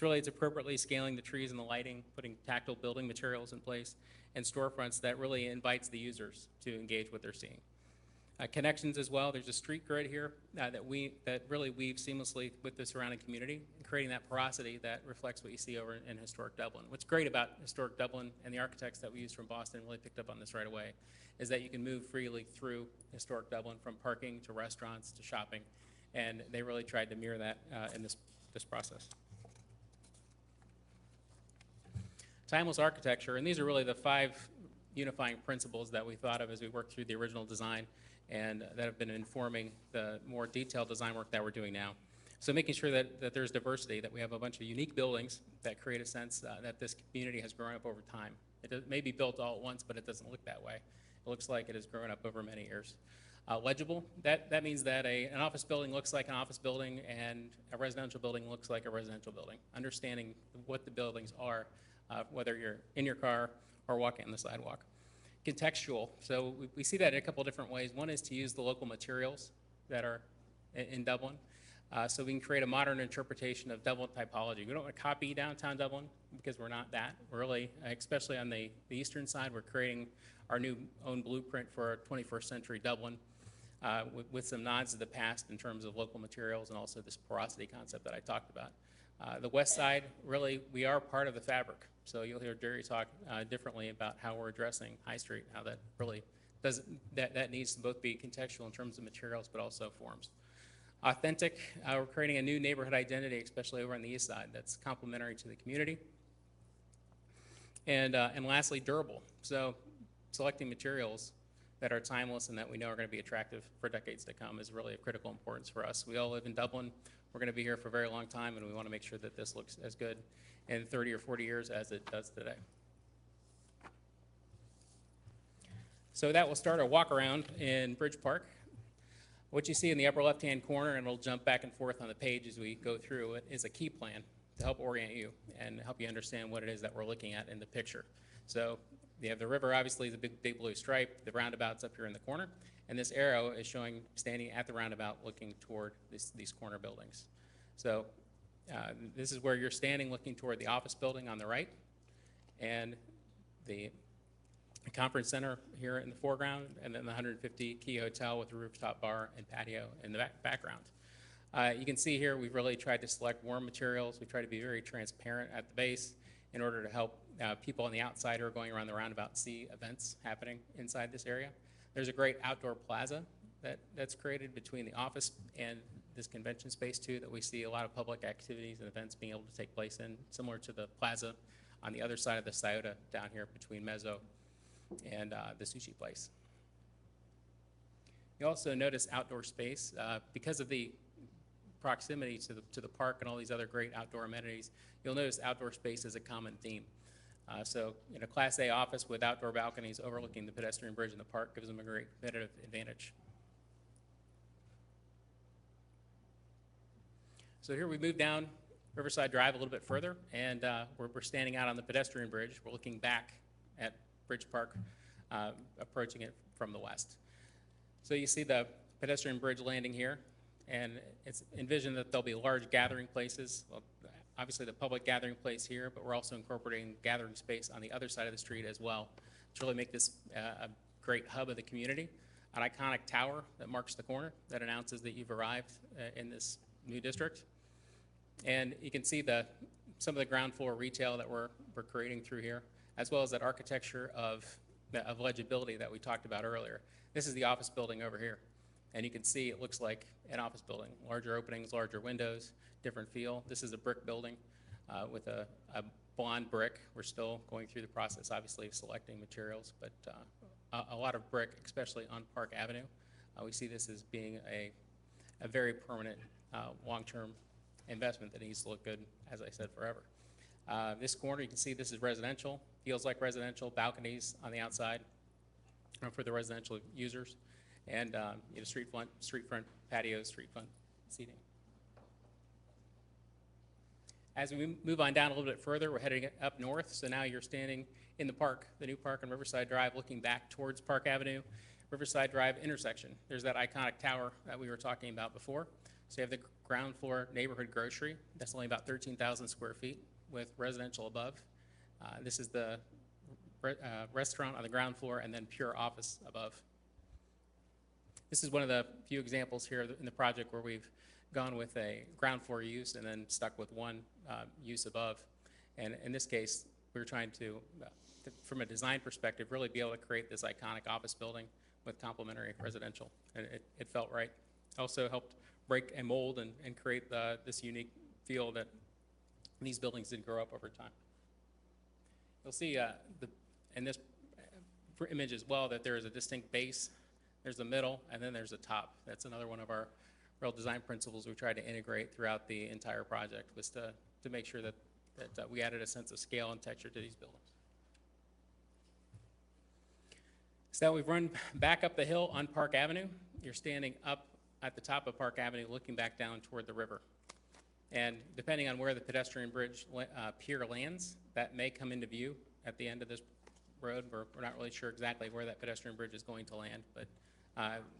It's appropriately scaling the trees and the lighting, putting tactile building materials in place, and storefronts that really invites the users to engage what they're seeing. Connections as well. There's a street grid here that really weaves seamlessly with the surrounding community, creating that porosity that reflects what you see over in historic Dublin. What's great about historic Dublin, and the architects that we used from Boston really picked up on this right away, is that you can move freely through historic Dublin, from parking to restaurants to shopping, and they really tried to mirror that in this process. Timeless architecture, and these are really the 5 unifying principles that we thought of as we worked through the original design, and that have been informing the more detailed design work that we're doing now. So making sure that there's diversity, that we have a bunch of unique buildings that create a sense that this community has grown up over time. It may be built all at once, but it doesn't look that way. It looks like it has grown up over many years. Legible, that means that an office building looks like an office building, and a residential building looks like a residential building. Understanding what the buildings are, whether you're in your car or walking on the sidewalk. Contextual, so we see that in a couple different ways. One is to use the local materials that are in Dublin, so we can create a modern interpretation of Dublin typology. We don't want to copy downtown Dublin, because we're not that. We're really, especially on the eastern side, we're creating our new own blueprint for 21st century Dublin, with some nods to the past in terms of local materials and also this porosity concept that I talked about. The west side, really, we are part of the fabric. So you'll hear Jerry talk differently about how we're addressing High Street, how that really does, that needs to both be contextual in terms of materials, but also forms. Authentic, we're creating a new neighborhood identity, especially over on the east side, that's complementary to the community. And lastly, durable. So selecting materials that are timeless and that we know are going to be attractive for decades to come is really of critical importance for us. We all live in Dublin. We're going to be here for a very long time, and we want to make sure that this looks as good in 30 or 40 years as it does today. So that will start our walk around in Bridge Park. What you see in the upper left-hand corner, and it'll jump back and forth on the page as we go through it, is a key plan to help orient you and help you understand what it is that we're looking at in the picture. So you have the river, obviously, the big blue stripe, the roundabout's up here in the corner, and this arrow is showing standing at the roundabout looking toward these corner buildings. So this is where you're standing looking toward the office building on the right, and the conference center here in the foreground, and then the 150 key hotel with a rooftop bar and patio in the background. You can see here we've really tried to select warm materials. We try to be very transparent at the base in order to help people on the outside who are going around the roundabout see events happening inside this area. There's a great outdoor plaza that's created between the office and this convention space too, that we see a lot of public activities and events being able to take place in, similar to the plaza on the other side of the Scioto down here between Mezzo and the sushi place. You also notice outdoor space because of the proximity to the park and all these other great outdoor amenities. You'll notice outdoor space is a common theme. So in a Class A office with outdoor balconies overlooking the pedestrian bridge in the park gives them a great competitive advantage. So here we move down Riverside Drive a little bit further, and we're standing out on the pedestrian bridge. We're looking back at Bridge Park, approaching it from the west. So you see the pedestrian bridge landing here, and it's envisioned that there'll be large gathering places. Well, obviously the public gathering place here, but we're also incorporating gathering space on the other side of the street as well to really make this a great hub of the community. An iconic tower that marks the corner that announces that you've arrived in this new district. And you can see some of the ground floor retail that we're creating through here, as well as that architecture of legibility that we talked about earlier. This is the office building over here. And you can see it looks like an office building. Larger openings, larger windows, different feel. This is a brick building with a blonde brick. We're still going through the process, obviously, of selecting materials, but a lot of brick, especially on Park Avenue. We see this as being a very permanent, long-term investment that needs to look good, as I said, forever. This corner, you can see this is residential, feels like residential, balconies on the outside for the residential users, and street front patios, street front seating. As we move on down a little bit further, we're heading up north, so now you're standing in the park, the new park on Riverside Drive, looking back towards Park Avenue, Riverside Drive intersection. There's that iconic tower that we were talking about before. So you have the ground floor neighborhood grocery. That's only about 13,000 square feet with residential above. This is the restaurant on the ground floor and then pure office above. This is one of the few examples here in the project where we've gone with a ground floor use and then stuck with one use above. And in this case, we were trying to, from a design perspective, really be able to create this iconic office building with complementary residential, and it felt right. Also helped break a mold and create this unique feel that these buildings did grow up over time. You'll see in this image as well that there is a distinct base, there's the middle, and then there's a top. That's another one of our real design principles we tried to integrate throughout the entire project, was to make sure that we added a sense of scale and texture to these buildings. So now we've run back up the hill on Park Avenue. You're standing up at the top of Park Avenue looking back down toward the river. And depending on where the pedestrian bridge pier lands, that may come into view at the end of this road. We're not really sure exactly where that pedestrian bridge is going to land, but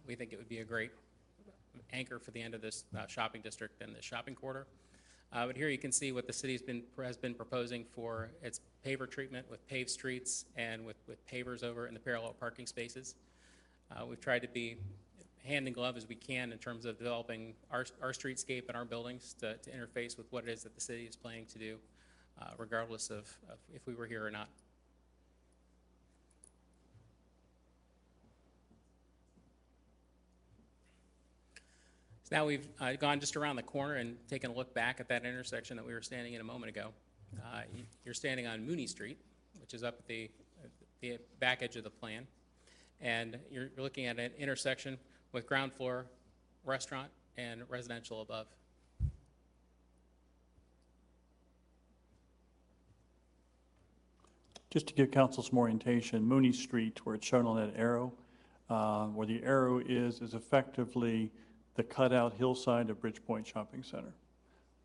we think it would be a great anchor for the end of this shopping district and the shopping quarter. But here you can see what the city has been proposing for its paver treatment with paved streets and with pavers over in the parallel parking spaces. We've tried to be hand in glove as we can in terms of developing our streetscape and our buildings to interface with what it is that the city is planning to do, regardless of if we were here or not. Now we've gone just around the corner and taken a look back at that intersection that we were standing in a moment ago. You're standing on Mooney Street, which is up at the back edge of the plan. And you're looking at an intersection with ground floor restaurant and residential above. Just to give council some orientation, Mooney Street, where it's shown on that arrow, where the arrow is effectively the cutout hillside of Bridgepoint Shopping Center.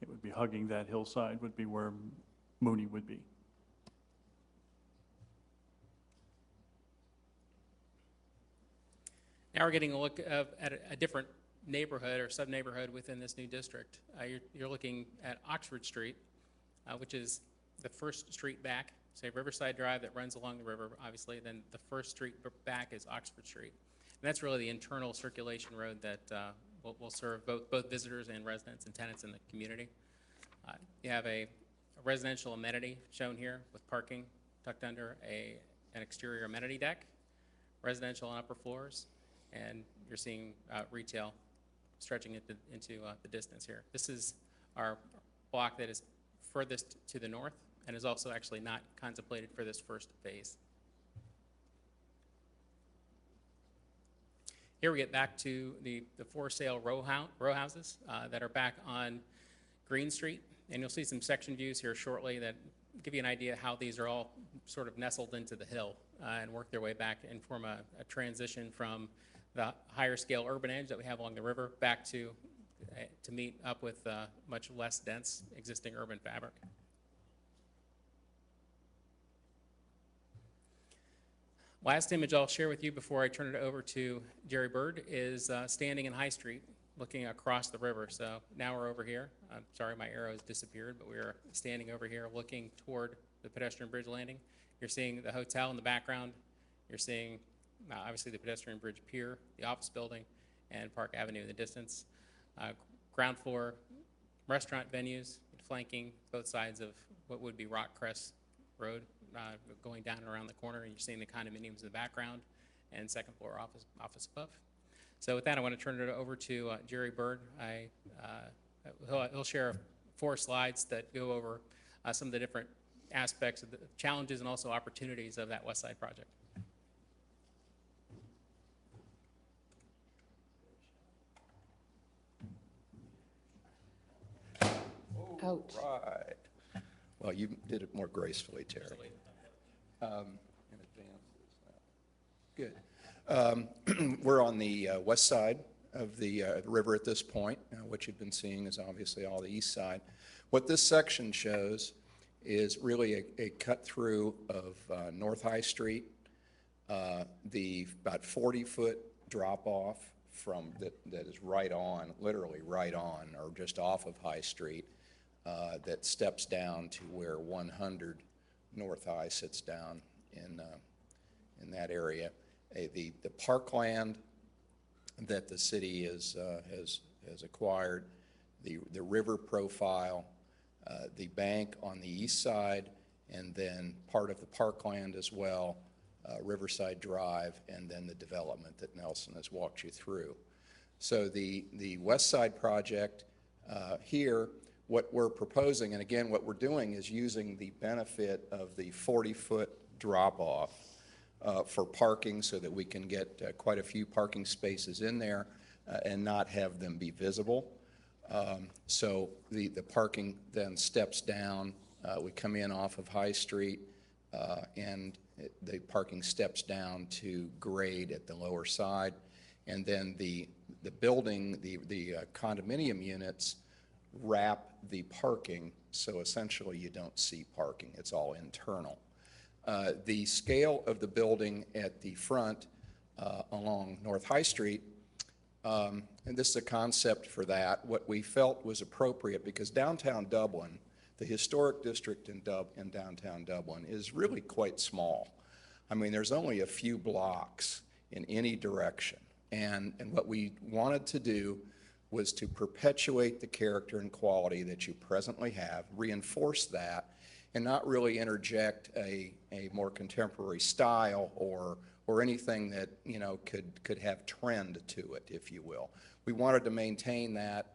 It would be hugging that hillside, would be where Mooney would be. Now we're getting a look at a different neighborhood or sub-neighborhood within this new district. You're looking at Oxford Street, which is the first street back. Say Riverside Drive that runs along the river, obviously, then the first street back is Oxford Street. And that's really the internal circulation road that will serve both visitors and residents and tenants in the community. You have a residential amenity shown here with parking tucked under an exterior amenity deck, residential on upper floors, and you're seeing retail stretching into the distance here. This is our block that is furthest to the north and is also actually not contemplated for this first phase. Here we get back to the for sale row houses that are back on Green Street, and you'll see some section views here shortly that give you an idea how these are all sort of nestled into the hill and work their way back and form a transition from the higher scale urban edge that we have along the river back to meet up with much less dense existing urban fabric. Last image I'll share with you before I turn it over to Jerry Bird is standing in High Street looking across the river. So now we're over here. I'm sorry my arrow has disappeared, but we're standing over here looking toward the pedestrian bridge landing. You're seeing the hotel in the background. You're seeing obviously the pedestrian bridge pier, the office building, and Park Avenue in the distance. Ground floor restaurant venues flanking both sides of what would be Rockcrest Road, going down and around the corner, and you're seeing the condominiums in the background and second floor office above. So with that, I want to turn it over to Jerry Bird. He'll share 4 slides that go over some of the different aspects of the challenges and also opportunities of that West Side project. Ouch. Right. Well, you did it more gracefully, Terry. In advance. Good. We're on the west side of the river at this point. What you've been seeing is obviously all the east side. What this section shows is really a cut through of North High Street, the about 40-foot drop off from that is right on, literally right on, or just off of High Street, that steps down to where 100 North High sits down in that area. The parkland that the city has acquired, the river profile, the bank on the east side, and then part of the parkland as well, Riverside Drive, and then the development that Nelson has walked you through. So the West Side project here, what we're proposing, and again, what we're doing is using the benefit of the 40-foot drop-off for parking so that we can get quite a few parking spaces in there and not have them be visible. So the parking then steps down. We come in off of High Street, and the parking steps down to grade at the lower side. And then the building, the condominium units wrap the parking, so essentially you don't see parking. It's all internal. The scale of the building at the front along North High Street, and this is a concept for that, what we felt was appropriate because downtown Dublin, the historic district in downtown Dublin, is really quite small. I mean, there's only a few blocks in any direction. And what we wanted to do was to perpetuate the character and quality that you presently have, reinforce that, and not really interject a more contemporary style or anything that, you know, could have trend to it, if you will. We wanted to maintain that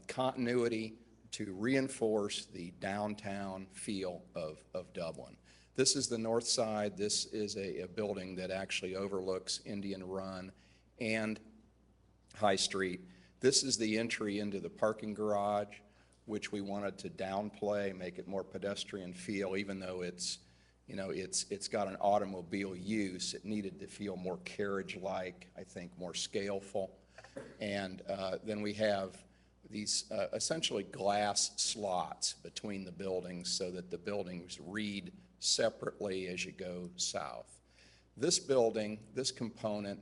continuity to reinforce the downtown feel of Dublin. This is the north side. This is a building that actually overlooks Indian Run and High Street. This is the entry into the parking garage, which we wanted to downplay, make it more pedestrian feel, even though it's, you know, it's got an automobile use. It needed to feel more carriage-like, I think, more scaleful. And then we have these essentially glass slots between the buildings so that the buildings read separately as you go south. This building, this component,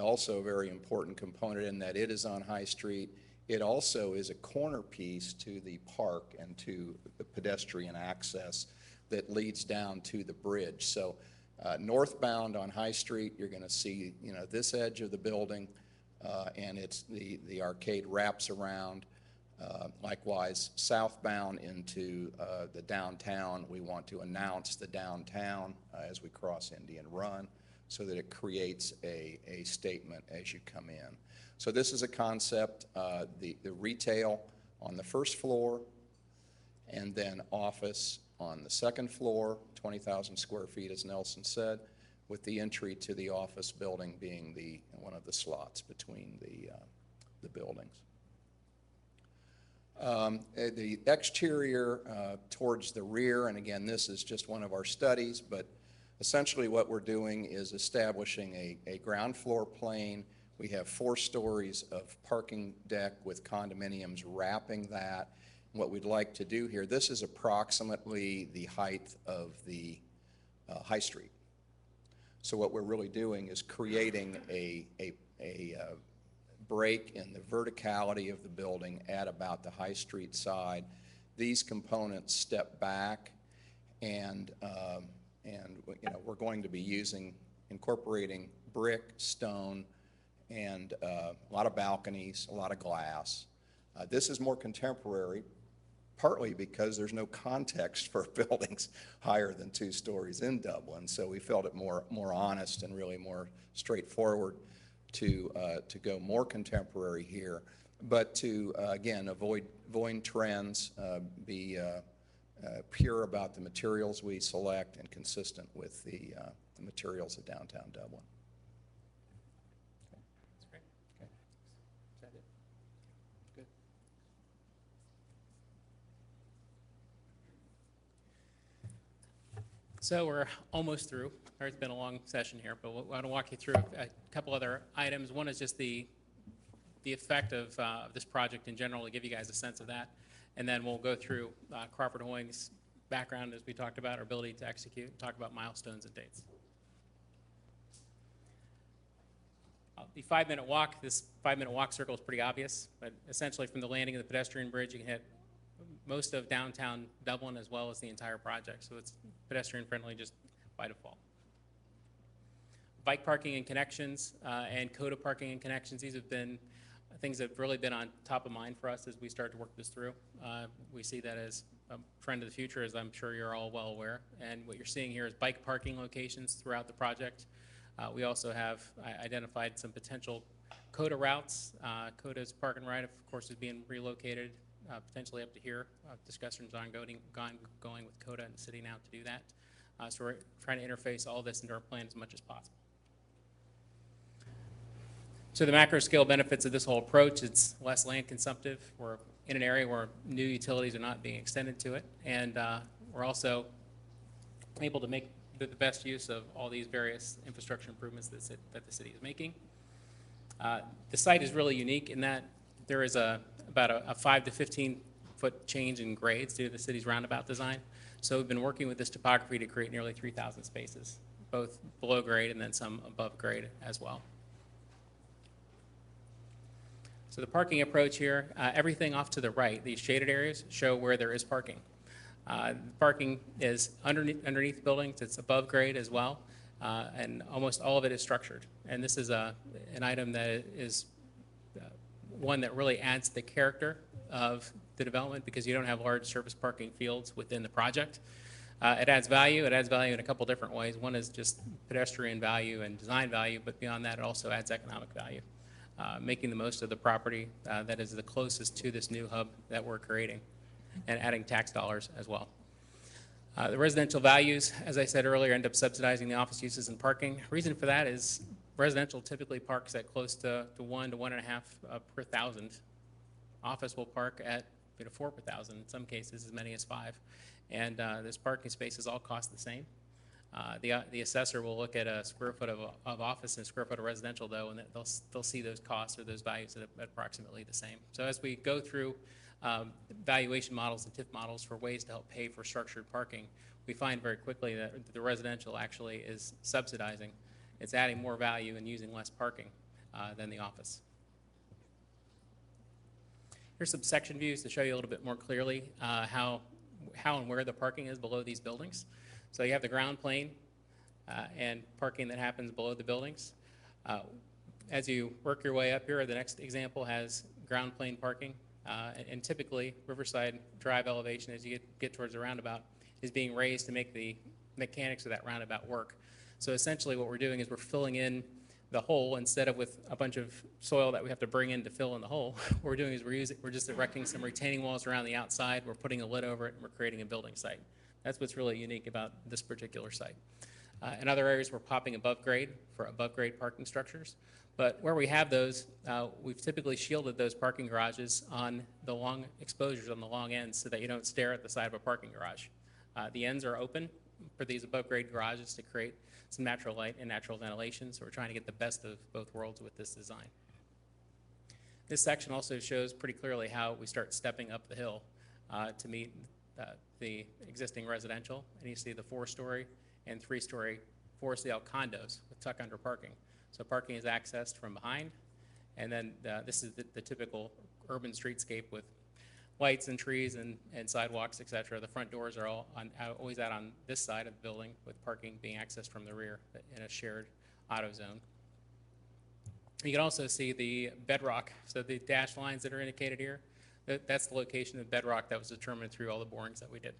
also a very important component in that it is on High Street. It also is a corner piece to the park and to the pedestrian access that leads down to the bridge. So northbound on High Street, you're going to see, you know, this edge of the building, and it's the arcade wraps around. Likewise, southbound into the downtown, we want to announce the downtown as we cross Indian Run, so that it creates a statement as you come in. So this is a concept, the retail on the first floor, and then office on the second floor, 20,000 square feet, as Nelson said, with the entry to the office building being one of the slots between the buildings. The exterior towards the rear, and again, this is just one of our studies, but essentially what we're doing is establishing a ground floor plane. We have 4 stories of parking deck with condominiums wrapping that. What we'd like to do here, this is approximately the height of the High Street. So what we're really doing is creating a break in the verticality of the building at about the High Street side. These components step back, and you know, we're going to be incorporating brick, stone, and a lot of balconies, a lot of glass. This is more contemporary, partly because there's no context for buildings higher than 2 stories in Dublin, so we felt it more honest and really more straightforward to go more contemporary here, but to again avoid trends, be pure about the materials we select and consistent with the materials of downtown Dublin. That's great. Okay. Is that it? Good. So we're almost through. It's been a long session here, but I want to walk you through a couple other items. One is just the effect of this project in general, to give you guys a sense of that. And then we'll go through Crawford Hoying's background, as we talked about, our ability to execute, talk about milestones and dates. The 5-minute walk, this 5-minute walk circle is pretty obvious, but essentially from the landing of the pedestrian bridge, you can hit most of downtown Dublin as well as the entire project. So it's pedestrian friendly just by default. Bike parking and connections and coda parking and connections, these have been things that have really been on top of mind for us as we start to work this through. We see that as a trend of the future, as I'm sure you're all well aware. And what you're seeing here is bike parking locations throughout the project. We also have identified some potential coda routes. Coda's park and ride, of course, is being relocated potentially up to here. Discussions ongoing with Coda and the city now to do that. So we're trying to interface all this into our plan as much as possible. So the macro scale benefits of this whole approach, it's less land consumptive. We're in an area where new utilities are not being extended to it. And we're also able to make the best use of all these various infrastructure improvements that the city is making. The site is really unique in that there is about a 5 to 15 foot change in grades due to the city's roundabout design. So we've been working with this topography to create nearly 3,000 spaces, both below grade and then some above grade as well. So the parking approach here, everything off to the right, these shaded areas show where there is parking. Parking is underneath buildings, it's above grade as well, and almost all of it is structured. And this is an item that is one that really adds the character of the development because you don't have large surface parking fields within the project. It adds value in a couple different ways. One is just pedestrian value and design value, but beyond that it also adds economic value. Making the most of the property that is the closest to this new hub that we're creating and adding tax dollars as well. The residential values, as I said earlier, end up subsidizing the office uses and parking. Reason for that is residential typically parks at close to 1 to 1.5 per thousand. Office will park at 4 per thousand, in some cases as many as 5. And this parking spaces all cost the same. The assessor will look at a square foot of office and a square foot of residential, though, and they'll see those costs or those values at approximately the same. So as we go through valuation models and TIF models for ways to help pay for structured parking, we find very quickly that the residential actually is subsidizing. It's adding more value and using less parking than the office. Here's some section views to show you a little bit more clearly how and where the parking is below these buildings. So you have the ground plane and parking that happens below the buildings. As you work your way up here, the next example has ground plane parking. And typically, Riverside Drive elevation, as you get towards the roundabout, is being raised to make the mechanics of that roundabout work. So essentially what we're doing is we're filling in the hole instead of with a bunch of soil that we have to bring in to fill in the hole. What we're doing is we're just erecting some retaining walls around the outside, we're putting a lid over it, and we're creating a building site. That's what's really unique about this particular site. In other areas, we're popping above grade for above grade parking structures. But where we have those, we've typically shielded those parking garages on the long exposures on the long ends so that you don't stare at the side of a parking garage. The ends are open for these above grade garages to create some natural light and natural ventilation, so we're trying to get the best of both worlds with this design. This section also shows pretty clearly how we start stepping up the hill to meet the existing residential, and you see the 4-story and 3-story for-sale condos with tuck-under parking. So parking is accessed from behind, and then this is the typical urban streetscape with lights and trees and sidewalks, et cetera. The front doors are always out on this side of the building, with parking being accessed from the rear in a shared auto zone. You can also see the bedrock, so the dashed lines that are indicated here, that's the location of bedrock that was determined through all the borings that we did.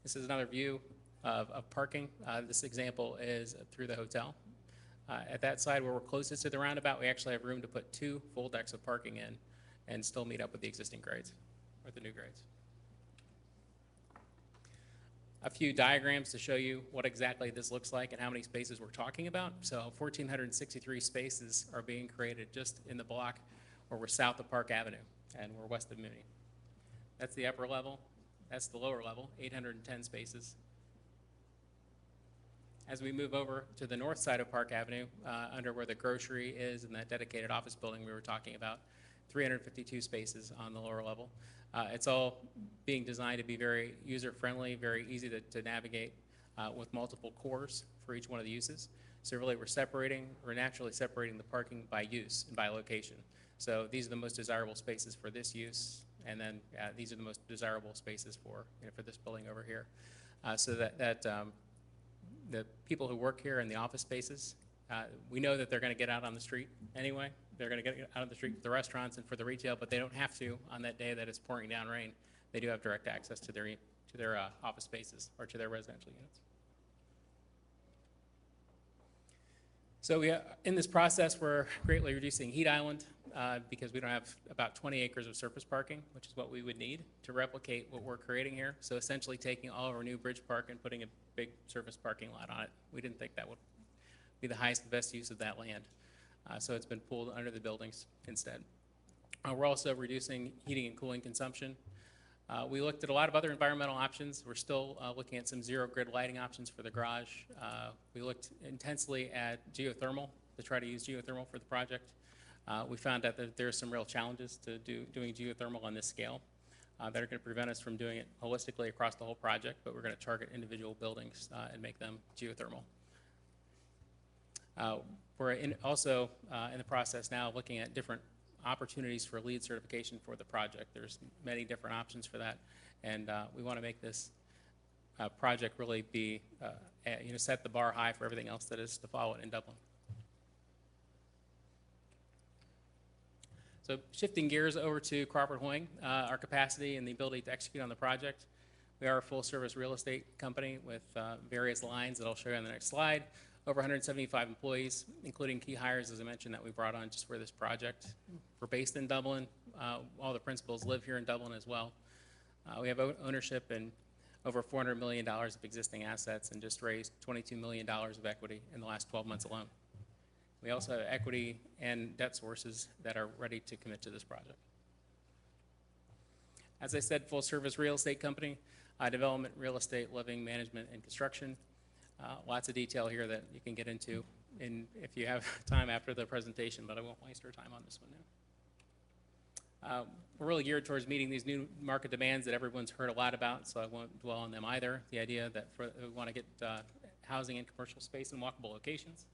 This is another view of parking. This example is through the hotel. At that side where we're closest to the roundabout, we actually have room to put 2 full decks of parking in. and still meet up with the existing grades, or the new grades. A few diagrams to show you what exactly this looks like and how many spaces we're talking about. So 1,463 spaces are being created just in the block where we're south of Park Avenue and we're west of Mooney. That's the upper level. That's the lower level, 810 spaces. As we move over to the north side of Park Avenue, under where the grocery is and that dedicated office building we were talking about, 352 spaces on the lower level. It's all being designed to be very user-friendly, very easy to navigate with multiple cores for each one of the uses. So really we're naturally separating the parking by use and by location. So these are the most desirable spaces for this use, and then these are the most desirable spaces for this building over here. So that the people who work here in the office spaces, we know that they're going to get out on the street anyway. They're going to get out on the street for the restaurants and for the retail, but they don't have to on that day that it's pouring down rain. They do have direct access to their office spaces or to their residential units. So in this process, we're greatly reducing heat island because we don't have about 20 acres of surface parking, which is what we would need to replicate what we're creating here. So essentially taking all of our new bridge park and putting a big surface parking lot on it. We didn't think that would be the highest and best use of that land. So it's been pulled under the buildings instead. We're also reducing heating and cooling consumption. We looked at a lot of other environmental options. We're still looking at some zero grid lighting options for the garage. We looked intensely at geothermal to try to use geothermal for the project. We found out that there are some real challenges to doing geothermal on this scale that are going to prevent us from doing it holistically across the whole project, but we're going to target individual buildings and make them geothermal. We're also in the process now looking at different opportunities for LEED certification for the project. There's many different options for that, and we want to make this project really be, set the bar high for everything else that is to follow it in Dublin. So shifting gears over to Crawford Hoying, our capacity and the ability to execute on the project. We are a full-service real estate company with various lines that I'll show you on the next slide. Over 175 employees, including key hires, as I mentioned, that we brought on just for this project. We're based in Dublin. All the principals live here in Dublin as well. We have ownership in over $400 million of existing assets and just raised $22 million of equity in the last 12 months alone. We also have equity and debt sources that are ready to commit to this project. As I said, full-service real estate company, development, real estate, living, management, and construction. Lots of detail here that you can get into if you have time after the presentation, but I won't waste our time on this one now. We're really geared towards meeting these new market demands that everyone's heard a lot about, so I won't dwell on them either. The idea that we want to get housing and commercial space in walkable locations,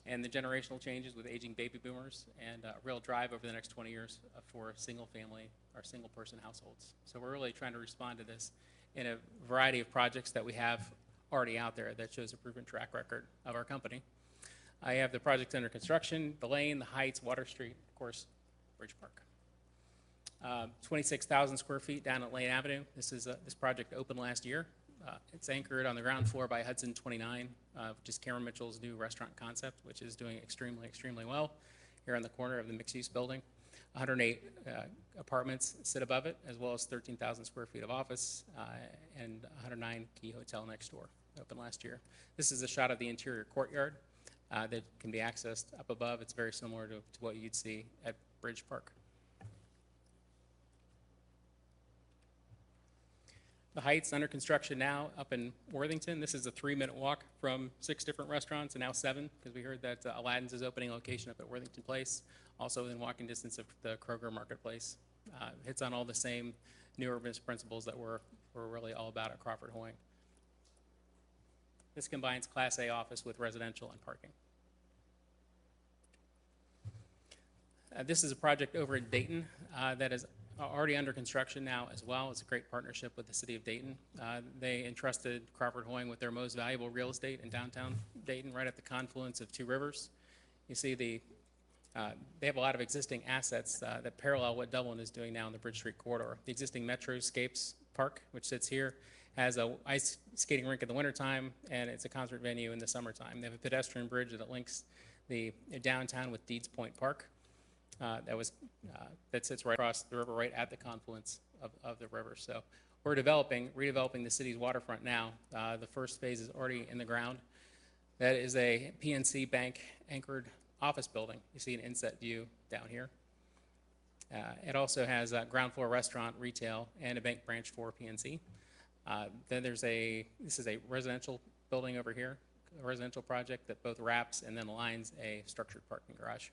and the generational changes with aging baby boomers, and a real drive over the next 20 years for single-family or single-person households. So we're really trying to respond to this in a variety of projects that we have already out there that shows a proven track record of our company. I have the projects under construction, the Lane, the Heights, Water Street, of course, Bridge Park. 26,000 square feet down at Lane Avenue. This project opened last year. It's anchored on the ground floor by Hudson 29, which is Cameron Mitchell's new restaurant concept, which is doing extremely, extremely well here on the corner of the mixed-use building. 108 apartments sit above it, as well as 13,000 square feet of office and 109 key hotel next door. Opened last year. This is a shot of the interior courtyard that can be accessed up above. It's very similar to what you'd see at Bridge Park. The Heights under construction now up in Worthington. This is a 3-minute walk from 6 different restaurants and now 7, because we heard that Aladdin's is opening a location up at Worthington Place, also within walking distance of the Kroger Marketplace. Hits on all the same new urban principles that we're really all about at Crawford Hoying. This combines Class A office with residential and parking. This is a project over in Dayton that is already under construction now as well. It's a great partnership with the city of Dayton. They entrusted Crawford Hoying with their most valuable real estate in downtown Dayton, right at the confluence of 2 rivers. You see they have a lot of existing assets that parallel what Dublin is doing now in the Bridge Street corridor. The existing Metroscapes Park, which sits here, has an ice skating rink in the wintertime, and it's a concert venue in the summertime. They have a pedestrian bridge that links the downtown with Deeds Point Park. that sits right across the river, right at the confluence of the river. So we're redeveloping the city's waterfront now. The first phase is already in the ground. That is a PNC Bank anchored office building. You see an inset view down here. It also has a ground floor restaurant, retail, and a bank branch for PNC. Then this is a residential building over here, a residential project that both wraps and then lines a structured parking garage.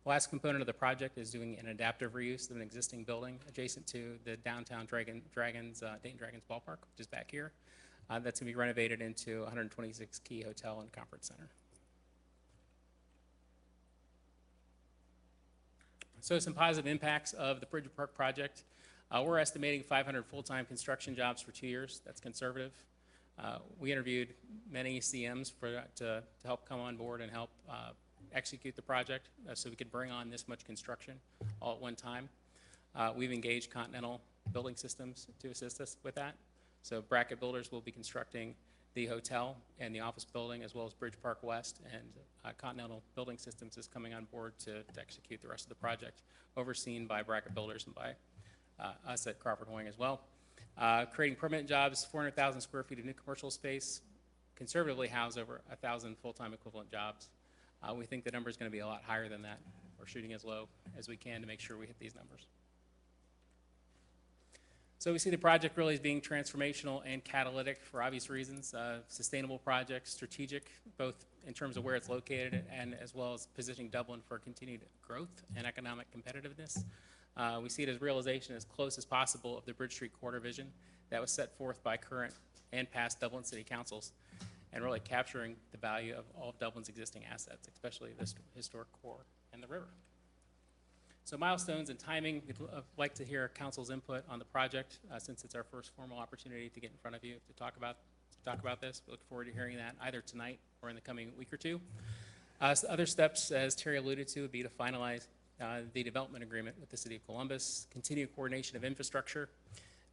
The last component of the project is doing an adaptive reuse of an existing building adjacent to the downtown Dayton Dragons ballpark, which is back here. That's going to be renovated into a 126-key hotel and conference center. So some positive impacts of the Bridge Park project. We're estimating 500 full-time construction jobs for 2 years. That's conservative. We interviewed many CMs to help come on board and help execute the project so we could bring on this much construction all at one time. We've engaged Continental Building Systems to assist us with that. So Bracket Builders will be constructing the hotel and the office building as well as Bridge Park West, and Continental Building Systems is coming on board to execute the rest of the project, overseen by Bracket Builders and by us at Crawford Hoying as well. Creating permanent jobs, 400,000 square feet of new commercial space, conservatively house over 1,000 full-time equivalent jobs. We think the number is going to be a lot higher than that. We're shooting as low as we can to make sure we hit these numbers. So we see the project really as being transformational and catalytic for obvious reasons. Sustainable project, strategic, both in terms of where it's located and as well as positioning Dublin for continued growth and economic competitiveness. We see it as realization as close as possible of the Bridge Street corridor vision that was set forth by current and past Dublin City Councils, and really capturing the value of all of Dublin's existing assets, especially this historic core and the river. So milestones and timing, we'd like to hear council's input on the project since it's our first formal opportunity to get in front of you to talk about this. We look forward to hearing that either tonight or in the coming week or two. So other steps, as Terry alluded to, would be to finalize the development agreement with the City of Columbus, continue coordination of infrastructure,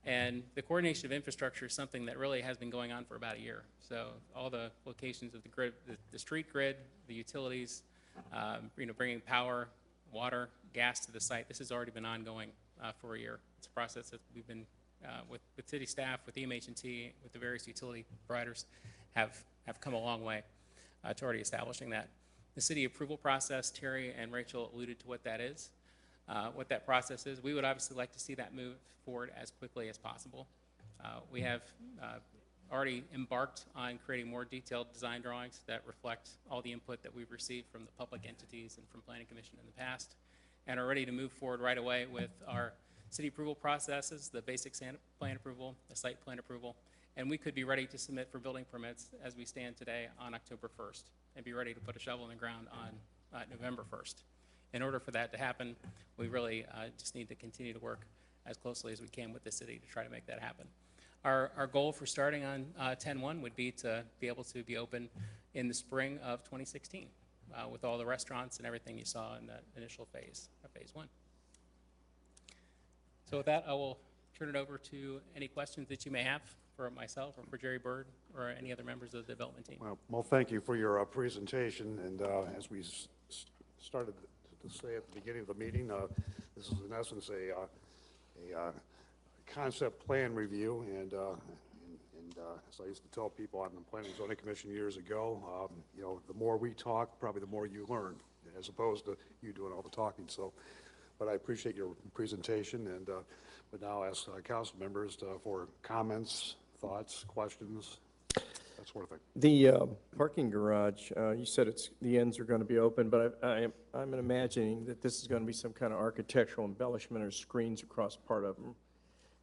and the coordination of infrastructure is something that really has been going on for about a year. So all the locations of the grid, the street grid, the utilities, bringing power, water, gas to the site. This has already been ongoing for a year. It's a process that we've been, with city staff, with EMH&T, with the various utility providers, have come a long way to already establishing that. The city approval process, Terry and Rachel alluded to what that is, what that process is. We would obviously like to see that move forward as quickly as possible. We have already embarked on creating more detailed design drawings that reflect all the input that we've received from the public entities and from Planning Commission in the past, and are ready to move forward right away with our city approval processes, the basic plan approval, the site plan approval, and we could be ready to submit for building permits as we stand today on October 1st and be ready to put a shovel in the ground on November 1st. In order for that to happen, we really just need to continue to work as closely as we can with the city to try to make that happen. Our goal for starting on 10/1 would be to be able to be open in the spring of 2016 with all the restaurants and everything you saw in that initial phase one. So with that, I will turn it over to any questions that you may have for myself or for Jerry Bird or any other members of the development team. Well, thank you for your presentation, and as we started to say at the beginning of the meeting, this is in essence a concept plan review, and as I used to tell people on the Planning and Zoning Commission years ago, the more we talk, probably the more you learn, as opposed to you doing all the talking. So, but I appreciate your presentation, and would now ask council members for comments, thoughts, questions, that sort of thing. The parking garage, you said the ends are going to be open, but I'm imagining that this is going to be some kind of architectural embellishment or screens across part of them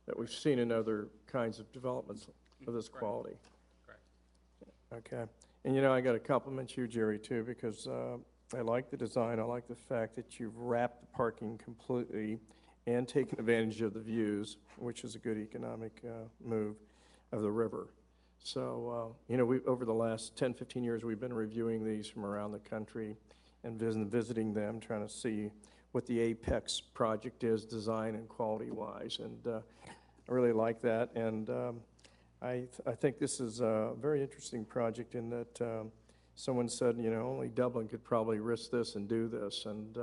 that we've seen in other kinds of developments of this quality. Correct. Okay. And I got to compliment you, Jerry, too, because I like the design. I like the fact that you've wrapped the parking completely and taken advantage of the views, which is a good economic move of the river. So, over the last 10, 15 years, we've been reviewing these from around the country and visiting them, trying to see what the apex project is, design and quality-wise. And I really like that. And I think this is a very interesting project in that someone said, only Dublin could probably risk this and do this. And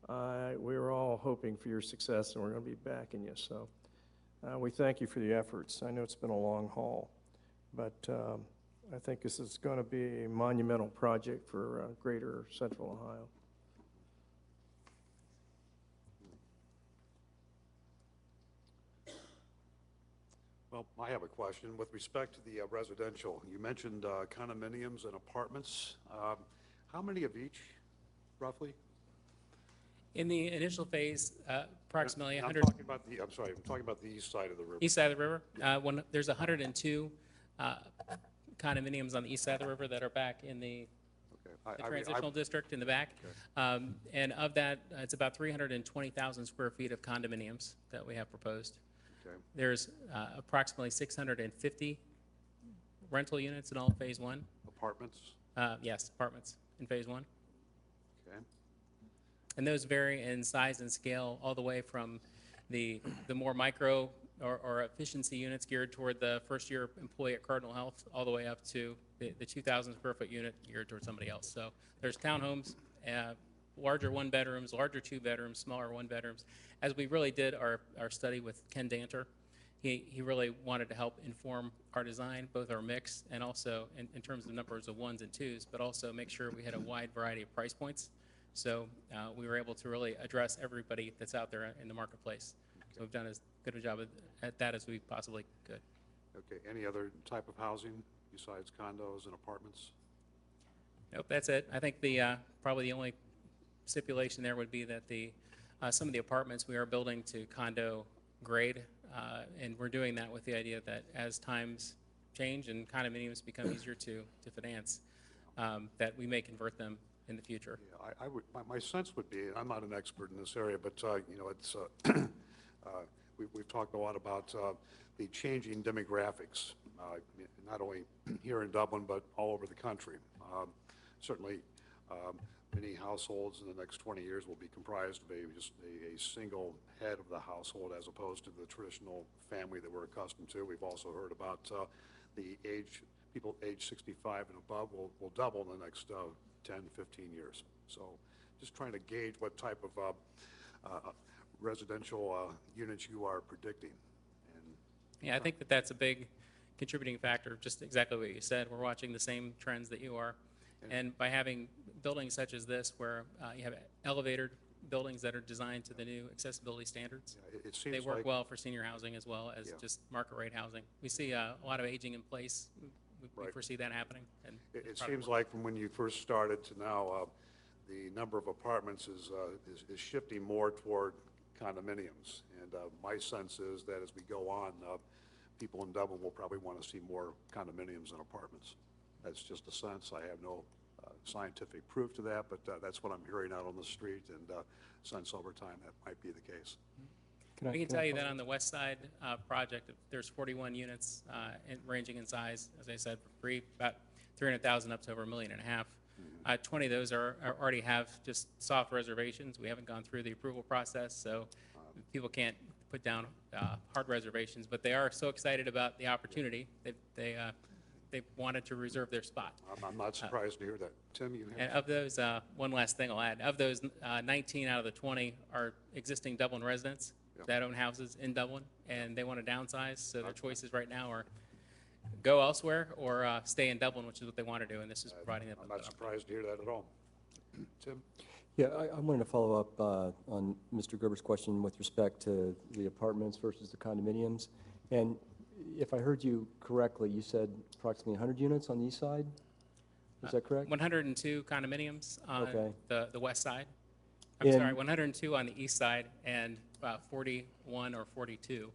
We were all hoping for your success, and we're going to be backing you. So we thank you for the efforts. I know it's been a long haul, but I think this is going to be a monumental project for greater Central Ohio. Well, I have a question. With respect to the residential, you mentioned condominiums and apartments. How many of each, roughly? In the initial phase, approximately I'm 100, talking about the, I'm sorry, I'm talking about the east side of the river. east side of the river, there's 102 condominiums on the east side of the river that are back in the Okay. transitional district in the back. And of that, it's about 320,000 square feet of condominiums that we have proposed. Okay. There's approximately 650 rental units in all of Phase 1. Apartments? Yes, apartments in Phase 1. Okay. And those vary in size and scale all the way from the more micro or efficiency units geared toward the first-year employee at Cardinal Health, all the way up to the 2,000 square foot unit geared toward somebody else. So there's townhomes, larger one bedrooms, larger two bedrooms, smaller one bedrooms. As we really did our study with Ken Danter, he really wanted to help inform our design, both our mix and also in terms of numbers of ones and twos, but also make sure we had a wide variety of price points. So we were able to really address everybody that's out there in the marketplace. So we've done as good a job at that as we possibly could. Okay. Any other type of housing besides condos and apartments? Nope, that's it. I think probably the only stipulation there would be that some of the apartments we are building to condo grade, and we're doing that with the idea that as times change and condominiums become easier to finance, that we may convert them in the future. Yeah, my sense would be, and I'm not an expert in this area, but you know, it's we've talked a lot about the changing demographics, not only here in Dublin but all over the country. Certainly, many households in the next 20 years will be comprised of just a single head of the household, as opposed to the traditional family that we're accustomed to. We've also heard about people age 65 and above will double in the next 10, 15 years. So just trying to gauge what type of residential units you are predicting. And Yeah, I think that's a big contributing factor, just exactly what you said. We're watching the same trends that you are. And by having buildings such as this, where you have elevated buildings that are designed to the new accessibility standards, it seems they work like, well for senior housing as well as just market rate housing. We see a lot of aging in place. We foresee that happening. And it seems like from when you first started to now, the number of apartments is shifting more toward condominiums. And my sense is that as we go on, people in Dublin will probably want to see more condominiums than apartments. That's just a sense. I have no scientific proof to that, but that's what I'm hearing out on the street, and sense over time that might be the case. We can tell you that on the west side project, there's 41 units ranging in size, as I said, for free, about 300,000 up to over $1.5 million. 20 of those already have just soft reservations. We haven't gone through the approval process, so people can't put down hard reservations, but they are so excited about the opportunity. They wanted to reserve their spot. I'm not surprised to hear that. Tim, you have? And of those, one last thing I'll add, of those 19 out of the 20 are existing Dublin residents that own houses in Dublin, and they want to downsize, so their choices right now are go elsewhere or stay in Dublin, which is what they want to do, and this is providing them. I'm not surprised to hear that at all. Tim? Yeah, I wanted to follow up on Mr. Gerber's question with respect to the apartments versus the condominiums. And if I heard you correctly, you said approximately 100 units on the east side? Is that correct? 102 condominiums on the west side. I'm And- sorry, 102 on the east side and 41 or 42,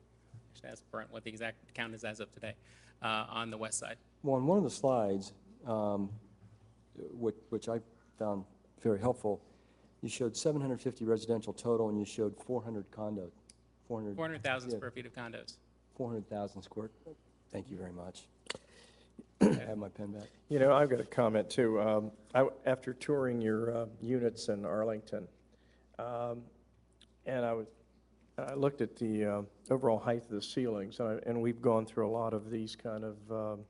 actually that's what the exact count is as of today, on the west side. Well, on one of the slides, which I found very helpful, you showed 750 residential total, and you showed 400 condos. 400,000 square feet of condos. 400,000 square. Thank you very much. I have my pen back. You know, I've got a comment too. After touring your units in Arlington, and I looked at the overall height of the ceilings, and we've gone through a lot of these kind of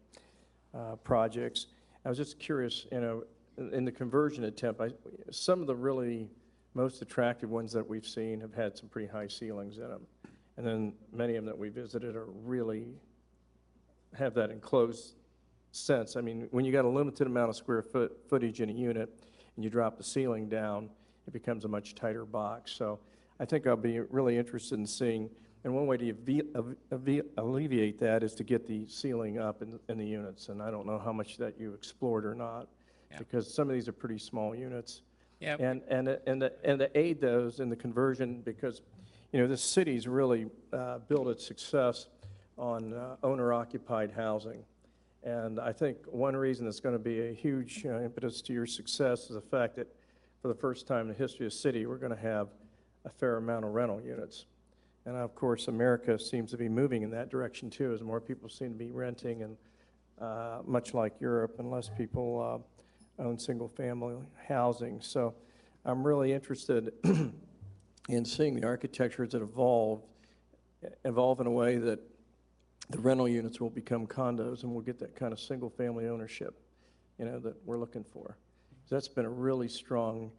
projects. I was just curious, you know, in the conversion attempt, some of the really most attractive ones that we've seen have had some pretty high ceilings in them. And then many of them that we visited are really have that enclosed sense. I mean, when you got a limited amount of square footage in a unit and you drop the ceiling down, it becomes a much tighter box. So I think I'll be really interested in seeing, and one way to alleviate that is to get the ceiling up in the units. And I don't know how much that you explored or not, because some of these are pretty small units. Yeah. And to aid those in the conversion, because, you know, this city's really built its success on owner-occupied housing. And I think one reason that's going to be a huge impetus to your success is the fact that for the first time in the history of the city, we're going to have a fair amount of rental units. And of course, America seems to be moving in that direction too, as more people seem to be renting, and much like Europe, and less people own single-family housing. So I'm really interested in seeing the architecture as it evolve in a way that the rental units will become condos, and we'll get that kind of single-family ownership, you know, that we're looking for. So that's been a really strong,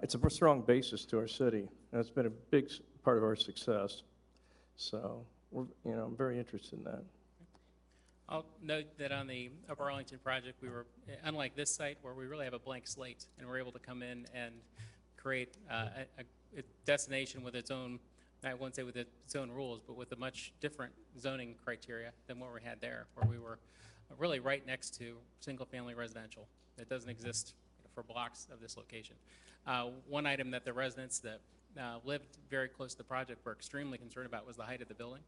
it's a strong basis to our city, and it's been a big part of our success. So, I'm very interested in that. I'll note that on the Upper Arlington project, we were, unlike this site, where we really have a blank slate, and we're able to come in and create a destination with its own, I won't say with its own rules, but with a much different zoning criteria than what we had there, where we were really right next to single-family residential. It doesn't exist for blocks of this location. One item that the residents that lived very close to the project were extremely concerned about was the height of the building.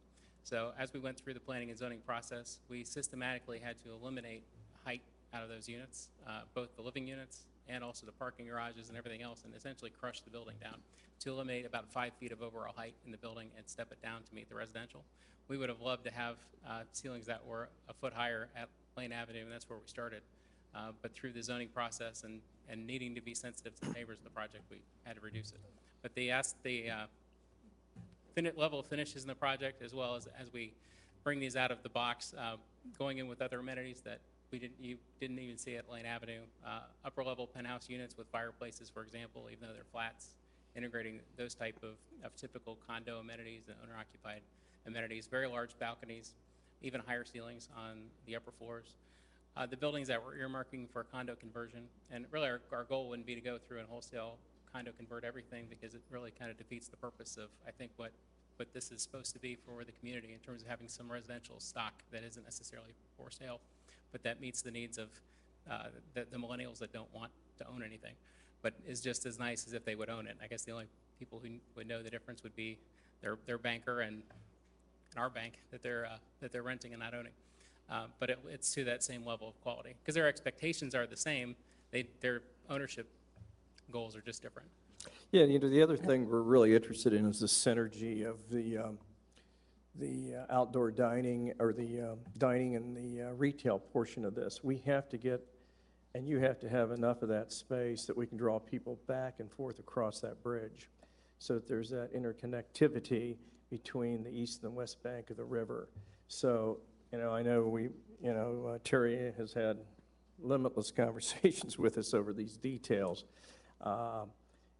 So as we went through the planning and zoning process, we systematically had to eliminate height out of those units, both the living units and also the parking garages and everything else, and essentially crush the building down to eliminate about 5 feet of overall height in the building and step it down to meet the residential. We would have loved to have ceilings that were a foot higher at Lane Avenue, and that's where we started. But through the zoning process and needing to be sensitive to the neighbors of the project, we had to reduce it. But they asked the level of finishes in the project, as well as we bring these out of the box, going in with other amenities that you didn't even see at Lane Avenue. Upper level penthouse units with fireplaces, for example, even though they're flats, integrating those type of typical condo amenities and owner-occupied amenities, very large balconies, even higher ceilings on the upper floors. The buildings that we're earmarking for condo conversion, and really our goal wouldn't be to go through and wholesale condo convert everything, because it really kind of defeats the purpose of, I think, what this is supposed to be for the community in terms of having some residential stock that isn't necessarily for sale, but that meets the needs of the millennials that don't want to own anything, but is just as nice as if they would own it. I guess the only people who would know the difference would be their banker and our bank that they're renting and not owning. But it's to that same level of quality, because their expectations are the same. Their ownership goals are just different. Yeah, the other thing we're really interested in is the synergy of the outdoor dining, or the dining and the retail portion of this. We have to get, and you have to have enough of that space that we can draw people back and forth across that bridge, so that there's that interconnectivity between the east and the west bank of the river. So, I know Terry has had limitless conversations with us over these details.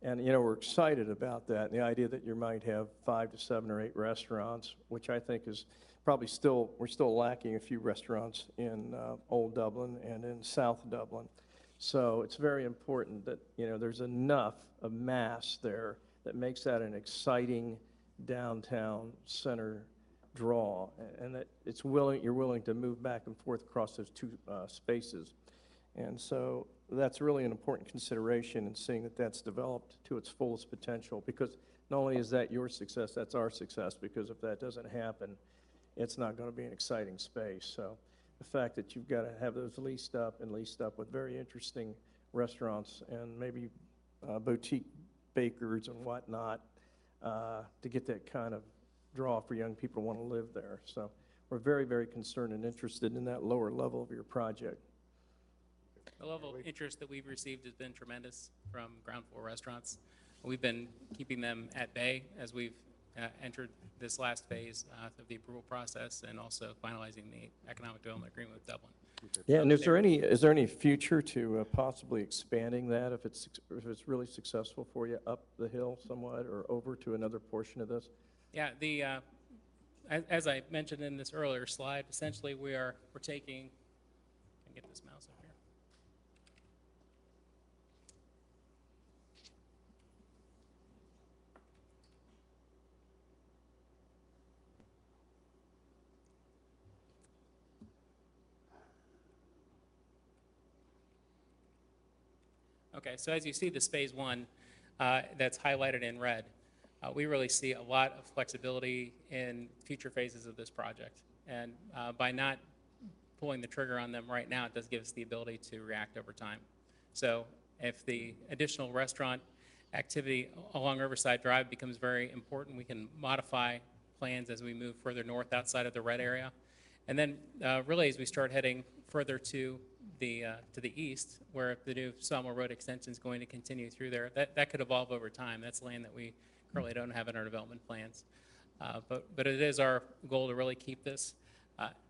And, we're excited about that, and the idea that you might have 5 to 7 or 8 restaurants, which I think is probably we're still lacking a few restaurants in Old Dublin and in South Dublin. So it's very important that, there's enough of mass there that makes that an exciting downtown center draw, and that you're willing to move back and forth across those two spaces. And so that's really an important consideration in seeing that that's developed to its fullest potential, because not only is that your success, that's our success, because if that doesn't happen, it's not going to be an exciting space. So the fact that you've got to have those leased up with very interesting restaurants and maybe boutique bakers and whatnot, to get that kind of draw for young people who want to live there. So we're very, very concerned and interested in that lower level of your project. The level of interest that we've received has been tremendous from ground floor restaurants. We've been keeping them at bay as we've entered this last phase of the approval process, and also finalizing the economic development agreement with Dublin. Yeah, and is there any future to possibly expanding that if it's really successful for you up the hill somewhat or over to another portion of this? Yeah, as I mentioned in this earlier slide, essentially we're taking, can I get this mouse up here? Okay, so as you see this phase one that's highlighted in red, we really see a lot of flexibility in future phases of this project. And by not pulling the trigger on them right now, it does give us the ability to react over time. So if the additional restaurant activity along Riverside Drive becomes very important, we can modify plans as we move further north outside of the red area. And then really as we start heading further to the east, where the new Sawmill Road extension is going to continue through there, that could evolve over time. That's land that we currently don't have in our development plans. But it is our goal to really keep this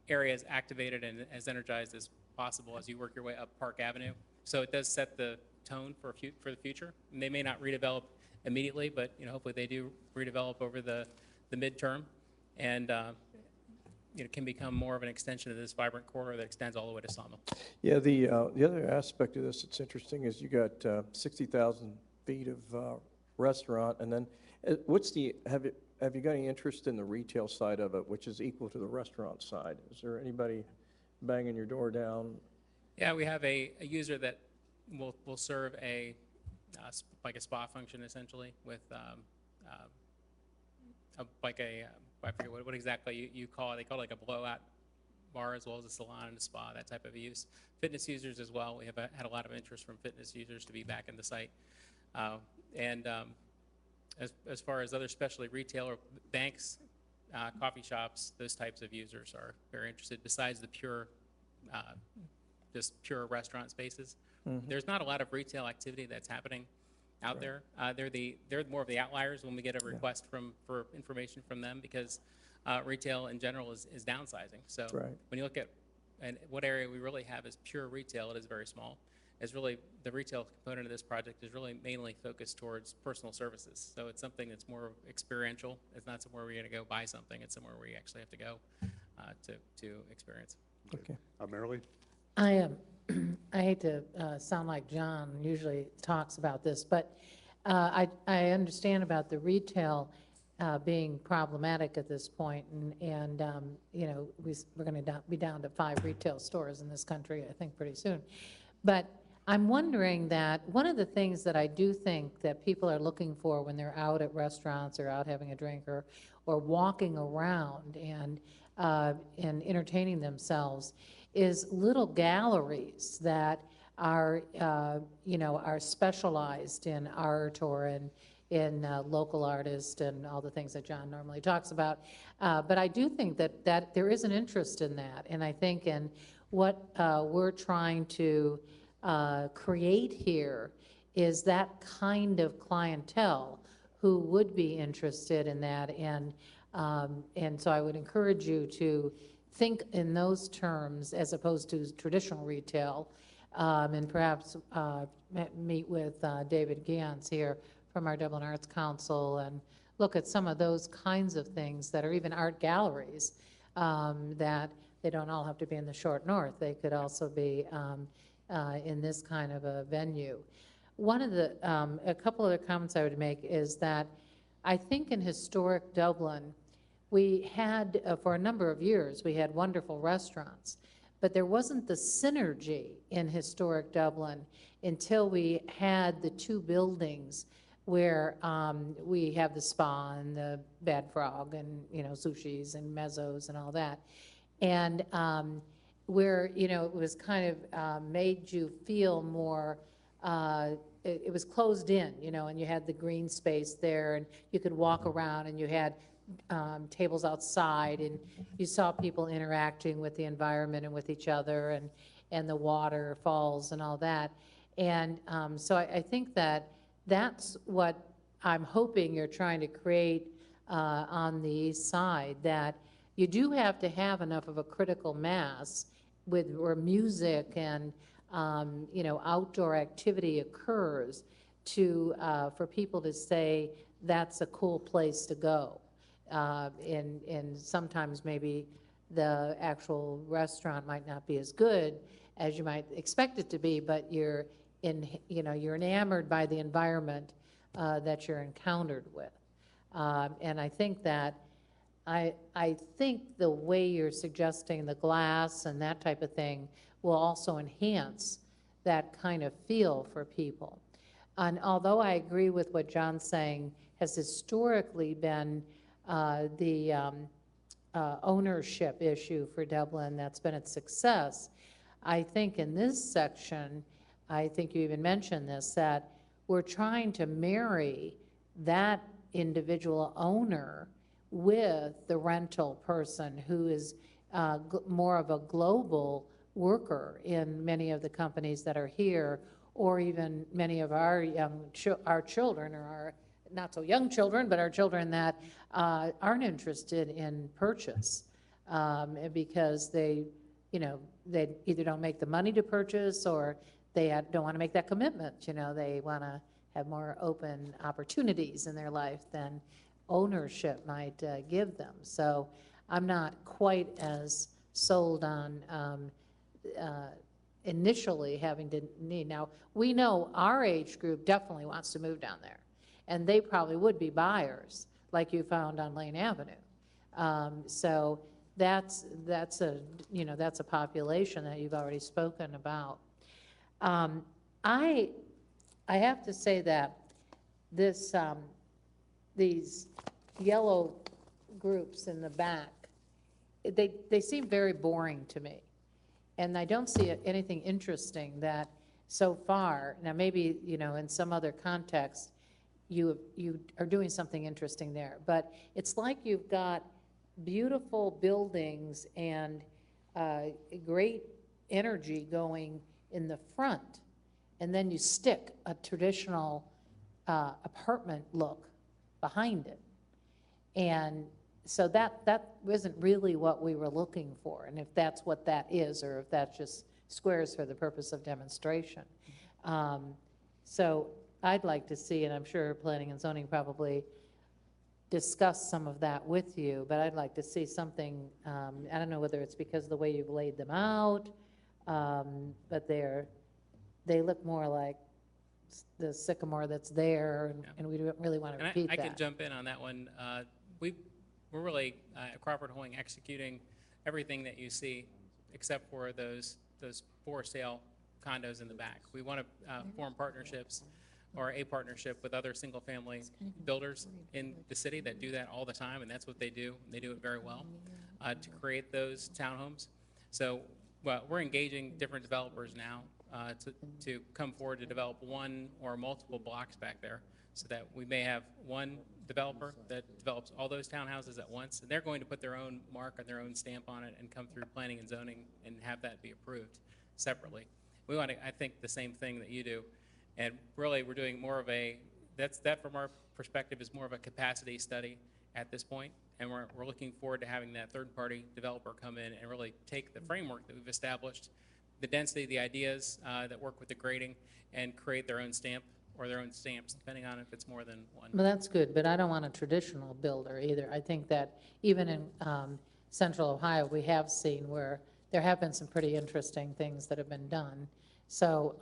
area as activated and as energized as possible as you work your way up Park Avenue. So it does set the tone for the future. And they may not redevelop immediately, but hopefully they do redevelop over the midterm, and can become more of an extension of this vibrant corridor that extends all the way to Sawmill. Yeah, the other aspect of this that's interesting is you got 60,000 feet of restaurant, and then have you got any interest in the retail side of it, which is equal to the restaurant side? Is there anybody banging your door down? Yeah, we have a user that will serve like a spa function essentially with I forget what exactly you call it. They call it like a blowout bar as well as a salon and a spa, that type of a use. Fitness users as well. We have had a lot of interest from fitness users to be back in the site. As far as other specialty retail or banks, coffee shops, those types of users are very interested. Besides the just pure restaurant spaces, there's not a lot of retail activity that's happening out there. They're more of the outliers when we get a request for information from them, because retail in general is downsizing. So when you look at what area we really have as pure retail, it is very small. Is really the retail component of this project is really mainly focused towards personal services. So it's something that's more experiential. It's not somewhere we're going to go buy something. It's somewhere where you actually have to go to experience. Okay. Marilee? I hate to sound like John usually talks about this, but I understand about the retail being problematic at this point, and we're going to be down to 5 retail stores in this country, I think, pretty soon. But I'm wondering that one of the things that I do think that people are looking for when they're out at restaurants or out having a drink or walking around and entertaining themselves is little galleries that are, are specialized in art or in local artists and all the things that John normally talks about. But I do think that there is an interest in that. And I think in what we're trying to create here is that kind of clientele who would be interested in that. And so I would encourage you to think in those terms as opposed to traditional retail, and perhaps meet with David Gantz here from our Dublin Arts Council and look at some of those kinds of things that are even art galleries, that they don't all have to be in the short north. They could also be in this kind of a venue. One of the, a couple other comments I would make is that I think in historic Dublin, we had, for a number of years, we had wonderful restaurants, but there wasn't the synergy in historic Dublin until we had the 2 buildings where we have the spa and the Bad Frog and, sushis and mezzos and all that. And where, it was kind of made you feel more, it was closed in, and you had the green space there and you could walk around and you had tables outside and you saw people interacting with the environment and with each other and the waterfalls and all that. And so I think that's what I'm hoping you're trying to create on the east side, that you do have to have enough of a critical mass where music and, you know, outdoor activity occurs to, for people to say, that's a cool place to go. And sometimes maybe the actual restaurant might not be as good as you might expect it to be, but you're you know, you're enamored by the environment that you're encountered with. And I think that, I think the way you're suggesting the glass and that type of thing will also enhance that kind of feel for people. And although I agree with what John's saying, has historically been the ownership issue for Dublin that's been its success, I think in this section, I think you even mentioned this, that we're trying to marry that individual owner with the rental person who is more of a global worker in many of the companies that are here, or even many of our our children, or our not so young children, but our children that aren't interested in purchase because they, you know, they either don't make the money to purchase, or they don't want to make that commitment. You know, they want to have more open opportunities in their life than ownership might give them. So I'm not quite as sold on initially having to need. Now, we know our age group definitely wants to move down there, and they probably would be buyers, like you found on Lane Avenue. So that's a, you know, that's a population that you've already spoken about. I have to say that this these yellow groups in the back, they seem very boring to me, and I don't see anything interesting that so far. Now maybe, you know, in some other context you are doing something interesting there, but it's like you've got beautiful buildings and great energy going in the front, and then you stick a traditional apartment look behind it. And so that isn't really what we were looking for, and if that's what that is, or if that's just squares for the purpose of demonstration. So I'd like to see, and I'm sure Planning and Zoning probably discuss some of that with you, but I'd like to see something, I don't know whether it's because of the way you've laid them out, but they look more like the sycamore that's there, and we don't really want to repeat I that. can jump in on that one. We're really at Crawford Hoying executing everything that you see, except for those for sale condos in the back. We want to form partnerships, or a partnership with other single-family builders in the city that do that all the time, and that's what they do. They do it very well, to create those townhomes. So we're engaging different developers now to come forward to develop one or multiple blocks back there, so that we may have one developer that develops all those townhouses at once, and they're going to put their own mark or their own stamp on it and come through planning and zoning and have that be approved separately. We want to, I think, the same thing that you do. And really, we're doing more of that from our perspective is more of a capacity study at this point, and we're looking forward to having that third-party developer come in and really take the framework that we've established, the density, the ideas that work with the grading, and create their own stamp or their own stamps, depending on if it's more than one. Well, that's good, but I don't want a traditional builder either. I think that even in Central Ohio, we have seen where there have been some pretty interesting things that have been done. So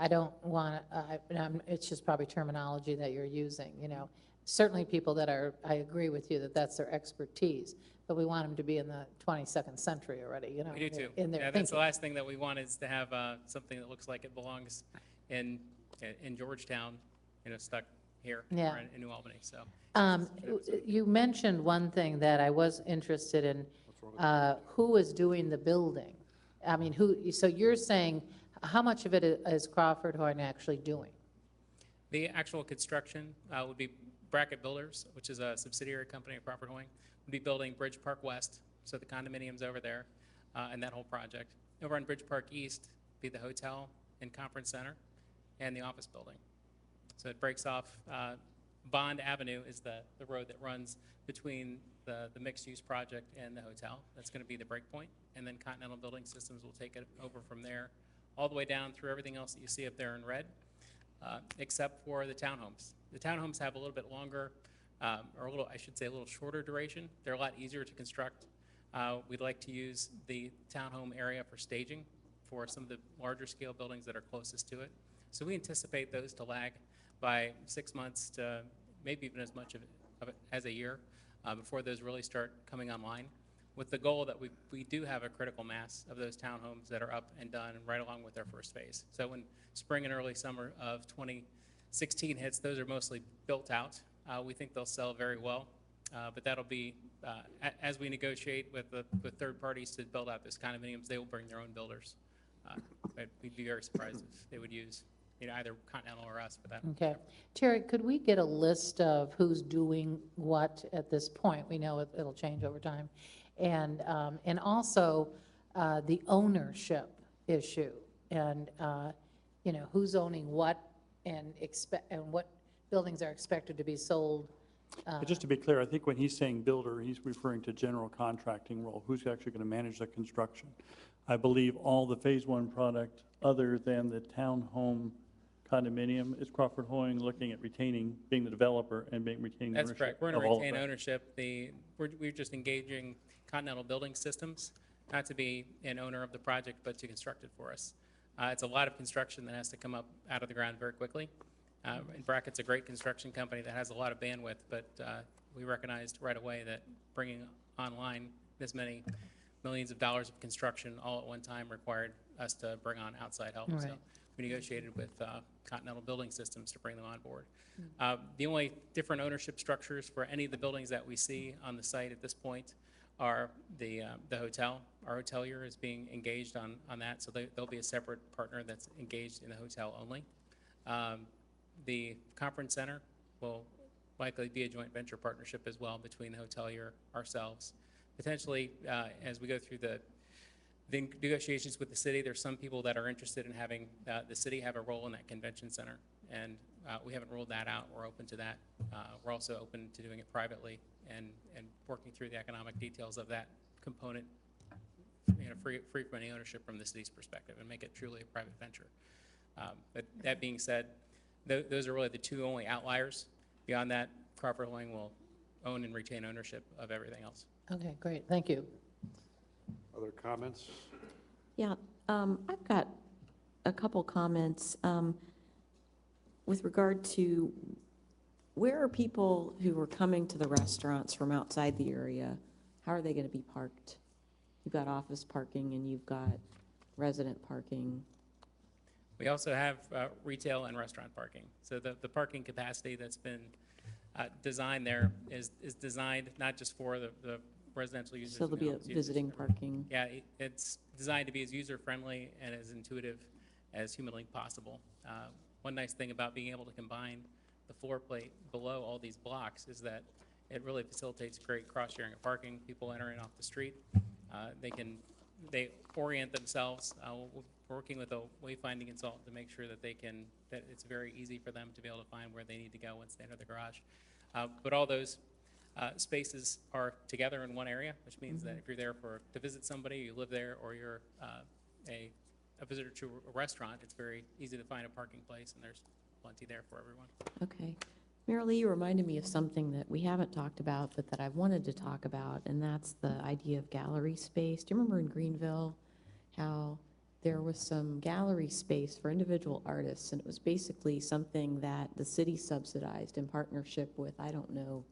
I don't want to, it's just probably terminology that you're using, you know. Certainly people that are, I agree with you that that's their expertise, but we want them to be in the 22nd century already, you know. We do too. In their Yeah, thinking. that's the last thing that we want, is to have something that looks like it belongs in Georgetown, you know, stuck here, Yeah. or in New Albany. So You mentioned one thing that I was interested in, who is doing the building? I mean, so you're saying, how much of it is Crawford Hoying actually doing? the actual construction would be Brackett Builders, which is a subsidiary company of Crawford Hoying, would be building Bridge Park West, so the condominiums over there, and that whole project. Over on Bridge Park East be the hotel and conference center and the office building. So it breaks off Bond Avenue is the road that runs between the mixed-use project and the hotel. That's going to be the break point, and then Continental Building Systems will take it over from there, all the way down through everything else that you see up there in red, except for the townhomes. The townhomes have a little bit longer, or a little, I should say, a little shorter duration. They're a lot easier to construct. We'd like to use the townhome area for staging for some of the larger scale buildings that are closest to it. So we anticipate those to lag by 6 months to maybe even as much of it as a year before those really start coming online, with the goal that we do have a critical mass of those townhomes that are up and done right along with their first phase. So when spring and early summer of 2016 hits, those are mostly built out. We think they'll sell very well, but that'll be, as we negotiate with third parties to build out those condominiums, they will bring their own builders. But we'd be very surprised if they would use either Continental or us for that. Okay. Terry, could we get a list of who's doing what at this point? We know it'll change over time. And also the ownership issue, and who's owning what, and what buildings are expected to be sold. But just to be clear, I think when he's saying builder, he's referring to general contracting role. Who's actually going to manage the construction? I believe all the Phase 1 product, other than the townhome condominium, is Crawford Hoying looking at retaining, being the developer and retaining That's ownership correct. We're of going to all of retain that. ownership. We're just engaging Continental Building Systems, not to be an owner of the project, but to construct it for us. It's a lot of construction that has to come up out of the ground very quickly. In brackets, a great construction company that has a lot of bandwidth, but we recognized right away that bringing online this many millions of dollars of construction all at one time required us to bring on outside help. Right. So we negotiated with Continental Building Systems to bring them on board. The only different ownership structures for any of the buildings that we see on the site at this point are the hotel. Our hotelier is being engaged on that, so there'll be a separate partner that's engaged in the hotel only. The conference center will likely be a joint venture partnership as well between the hotelier, ourselves. Potentially, as we go through the negotiations with the city, there's some people that are interested in having the city have a role in that convention center, and we haven't ruled that out. We're open to that. We're also open to doing it privately and working through the economic details of that component, free from any ownership from the city's perspective, and make it truly a private venture. But that being said, those are really the two only outliers. Beyond that, Crawford Hoying will own and retain ownership of everything else. Okay, great, thank you. Other comments? Yeah, I've got a couple comments with regard to where are people who are coming to the restaurants from outside the area, how are they going to be parked? You've got office parking and you've got resident parking. We also have retail and restaurant parking. So the parking capacity that's been designed there is designed not just for the residential users. So there'll be a visiting parking. Yeah, it's designed to be as user-friendly and as intuitive as humanly possible. One nice thing about being able to combine the floor plate below all these blocks is that it really facilitates great cross-sharing of parking. People entering off the street, they orient themselves. We're working with a wayfinding consultant to make sure that that it's very easy for them to be able to find where they need to go once they enter the garage. But all those spaces are together in one area, which means that if you're there to visit somebody, you live there, or you're a visitor to a restaurant, it's very easy to find a parking place, and there's plenty there for everyone. Okay. Marilee, you reminded me of something that we haven't talked about, but that I've wanted to talk about, and that's the idea of gallery space. Do you remember in Greenville how there was some gallery space for individual artists, and it was basically something that the city subsidized in partnership with, I don't know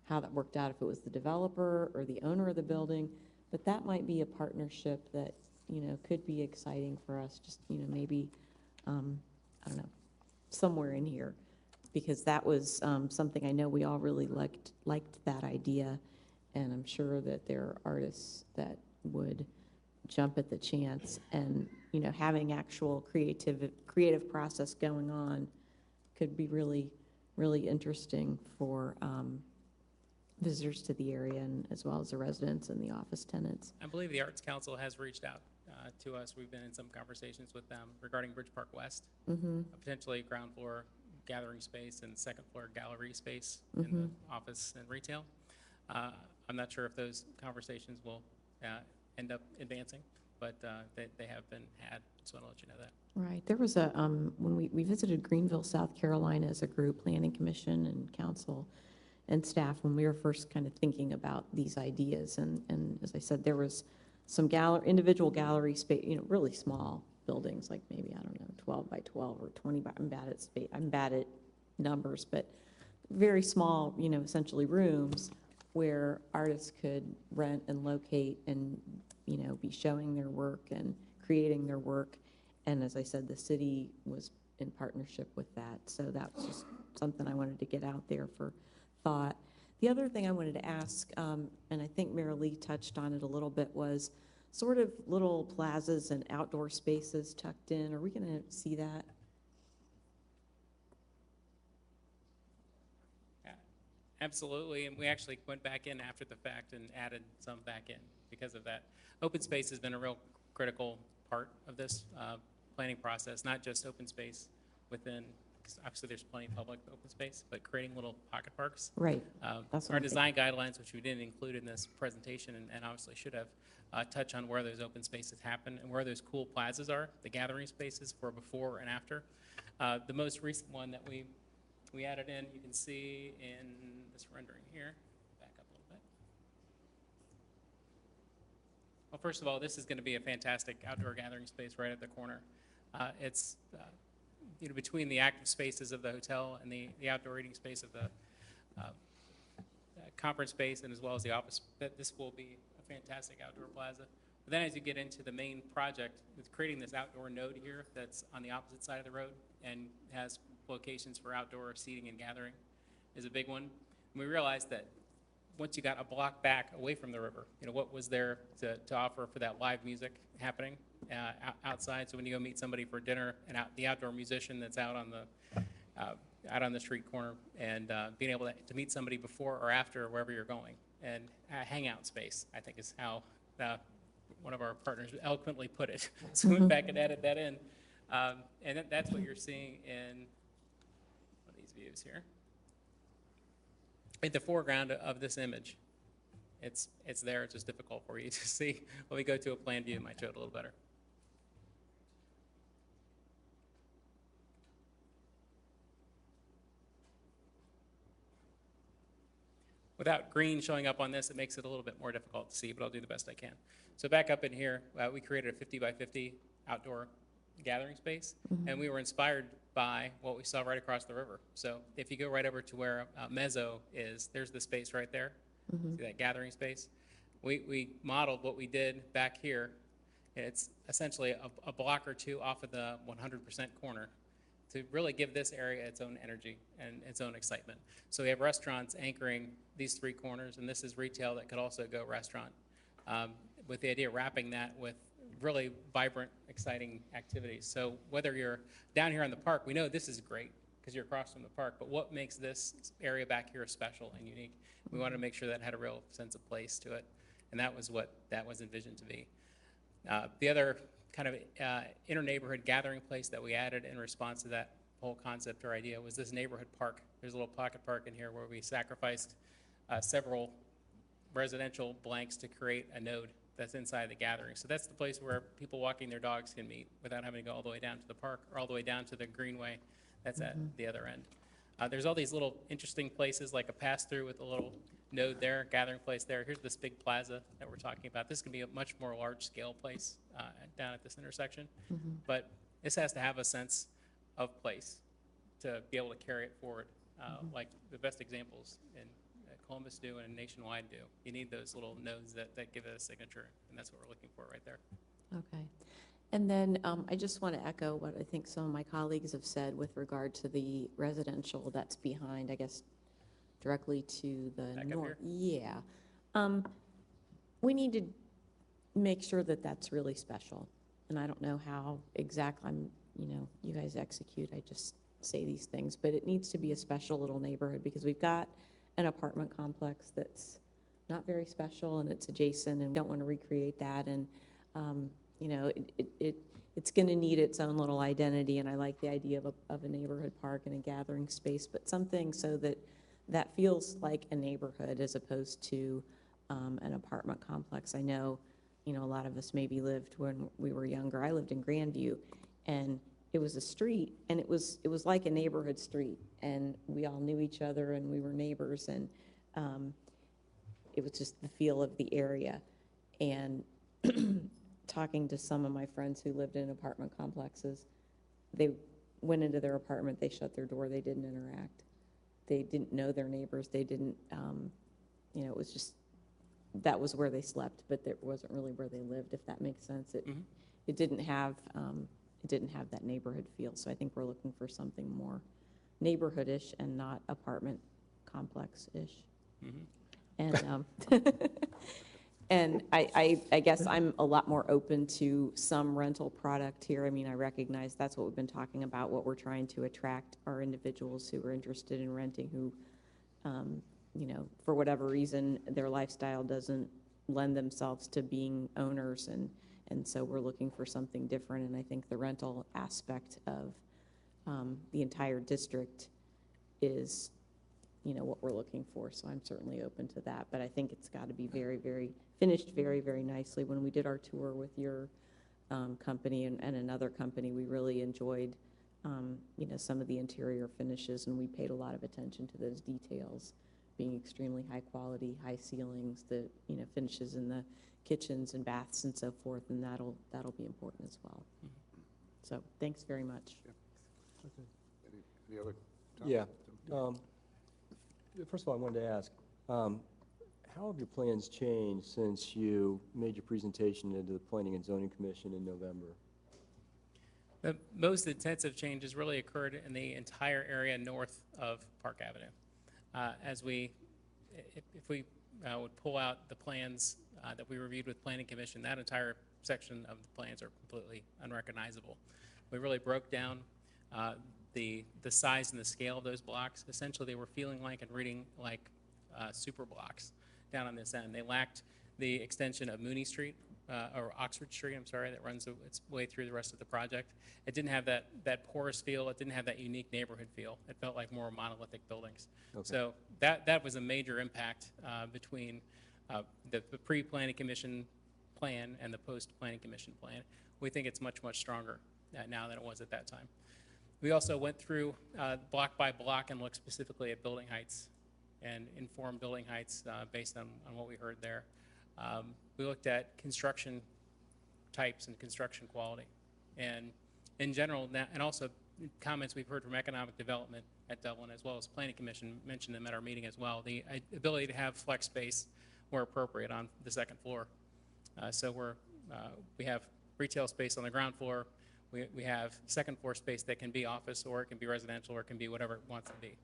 how that worked out, if it was the developer or the owner of the building, but that might be a partnership that, could be exciting for us, just, maybe, I don't know, somewhere in here, because that was something I know we all really liked that idea, and I'm sure that there are artists that would jump at the chance, and having actual creative process going on could be really, really interesting for visitors to the area, and as well as the residents and the office tenants. I believe the Arts Council has reached out to us. We've been in some conversations with them regarding Bridge Park West, potentially ground floor gathering space and second floor gallery space in the office and retail. I'm not sure if those conversations will end up advancing, but they have been had, so I'll let you know that. Right. There was a, when we visited Greenville, South Carolina as a group, Planning Commission and council and staff, when we were first kind of thinking about these ideas. And as I said, there was some individual gallery space, really small buildings, like maybe, I don't know, 12 by 12 or 20 by, I'm bad at numbers, but very small, essentially rooms where artists could rent and locate and, be showing their work and creating their work. And as I said, the city was in partnership with that. So that was just something I wanted to get out there for thought. The other thing I wanted to ask, and I think Mary Lee touched on it a little bit, was sort of little plazas and outdoor spaces tucked in. Are we going to see that? Yeah, absolutely, and we actually went back in after the fact and added some back in because of that. Open space has been a real critical part of this planning process, not just open space within, 'cause obviously there's plenty of public open space, but creating little pocket parks. Right. That's what Our I'm design guidelines, which we didn't include in this presentation and obviously should have, touch on where those open spaces happen and where those cool plazas are, the gathering spaces for before and after. The most recent one that we added in, you can see in this rendering here. Back up a little bit. Well, first of all, this is going to be a fantastic outdoor gathering space right at the corner. It's between the active spaces of the hotel and the outdoor eating space of the conference space, and as well as the office. This will be a fantastic outdoor plaza. But then as you get into the main project, with creating this outdoor node here that's on the opposite side of the road and has locations for outdoor seating and gathering is a big one. And we realized that once you got a block back away from the river, what was there to offer for that live music happening outside? So when you go meet somebody for dinner, and the outdoor musician that's out on the street corner, and being able to meet somebody before or after wherever you're going, and a hangout space, I think is how one of our partners eloquently put it. So we went back and added that in, and that's what you're seeing in one of these views here. In the foreground of this image, it's there. It's just difficult for you to see. When we go to a plan view, it might show it a little better. Without green showing up on this, it makes it a little bit more difficult to see, but I'll do the best I can. So back up in here, we created a 50 by 50 outdoor gathering space, and we were inspired by what we saw right across the river. So if you go right over to where Mezzo is, there's the space right there. See that gathering space? We modeled what we did back here. It's essentially a block or two off of the 100% corner to really give this area its own energy and its own excitement. So we have restaurants anchoring these three corners, and this is retail that could also go restaurant, with the idea of wrapping that with really vibrant, exciting activities. So whether you're down here in the park, we know this is great because you're across from the park, but what makes this area back here special and unique? We wanted to make sure that had a real sense of place to it, and that was what that was envisioned to be. The other kind of inter-neighborhood gathering place that we added in response to that whole concept or idea was this neighborhood park. There's a little pocket park in here where we sacrificed several residential blanks to create a node that's inside the gathering. So that's the place where people walking their dogs can meet without having to go all the way down to the park or all the way down to the greenway that's at the other end. There's all these little interesting places like a pass-through with a little node there, gathering place there. Here's this big plaza that we're talking about. This can be a much more large-scale place down at this intersection. But this has to have a sense of place to be able to carry it forward, like the best examples in Columbus do and Nationwide do. You need those little nodes that give it a signature, and that's what we're looking for right there. Okay. And then I just want to echo what I think some of my colleagues have said with regard to the residential that's behind, I guess, directly to the north. Yeah. We need to make sure that that's really special. And I don't know how exactly you guys execute. I just say these things, but it needs to be a special little neighborhood because we've got an apartment complex that's not very special and it's adjacent, and we don't want to recreate that. And it's going to need its own little identity, and I like the idea of a neighborhood park and a gathering space, but something so that that feels like a neighborhood as opposed to an apartment complex. I know, a lot of us maybe lived when we were younger. I lived in Grandview, and it was a street, and it was like a neighborhood street, and we all knew each other, and we were neighbors, and it was just the feel of the area. And talking to some of my friends who lived in apartment complexes, they went into their apartment, they shut their door, they didn't interact. They didn't know their neighbors, they didn't, it was just, that was where they slept, but it wasn't really where they lived, if that makes sense. It didn't have that neighborhood feel, so I think we're looking for something more neighborhood-ish and not apartment complex-ish. And and I guess I'm a lot more open to some rental product here. I mean, I recognize that's what we've been talking about, what we're trying to attract are individuals who are interested in renting, who, for whatever reason, their lifestyle doesn't lend themselves to being owners, and so we're looking for something different, and I think the rental aspect of the entire district is, what we're looking for, so I'm certainly open to that, but I think it's got to be very, very, finished very, very nicely. When we did our tour with your company and another company, we really enjoyed, some of the interior finishes, and we paid a lot of attention to those details, being extremely high quality, high ceilings, the, finishes in the kitchens and baths and so forth, and that'll be important as well. So thanks very much. Any other? Tom? Yeah. First of all, I wanted to ask, how have your plans changed since you made your presentation into the Planning and Zoning Commission in November? The most intensive changes really occurred in the entire area north of Park Avenue. If we would pull out the plans that we reviewed with Planning Commission, that entire section of the plans are completely unrecognizable. We really broke down the size and the scale of those blocks. Essentially, they were feeling like and reading like super blocks down on this end. They lacked the extension of Mooney Street, or Oxford Street, I'm sorry, that runs its way through the rest of the project. It didn't have that porous feel. It didn't have that unique neighborhood feel. It felt like more monolithic buildings. Okay. So that was a major impact between the pre-Planning Commission plan and the post-Planning Commission plan. We think it's much, much stronger now than it was at that time. We also went through block by block and looked specifically at building heights and informed building heights based on what we heard there. We looked at construction types and construction quality. And in general, and also comments we've heard from economic development at Dublin, as well as Planning Commission mentioned them at our meeting as well, the ability to have flex space where appropriate on the second floor. So we have retail space on the ground floor. We have second floor space that can be office, or it can be residential, or it can be whatever it wants to be.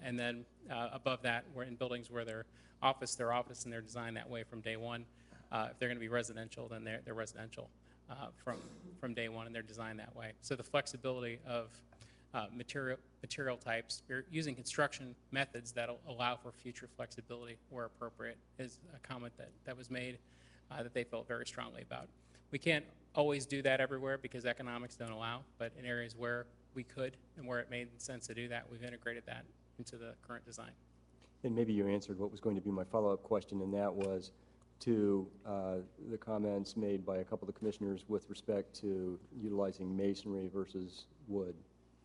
And then above that, we're in buildings where they're office, and they're designed that way from day one. If they're going to be residential, then they're residential from day one, and they're designed that way. So the flexibility of material types, we're using construction methods that allow for future flexibility where appropriate, is a comment that was made that they felt very strongly about. We can't always do that everywhere because economics don't allow, but in areas where we could and where it made sense to do that, we've integrated that into the current design. And maybe you answered what was going to be my follow-up question, and that was to the comments made by a couple of the commissioners with respect to utilizing masonry versus wood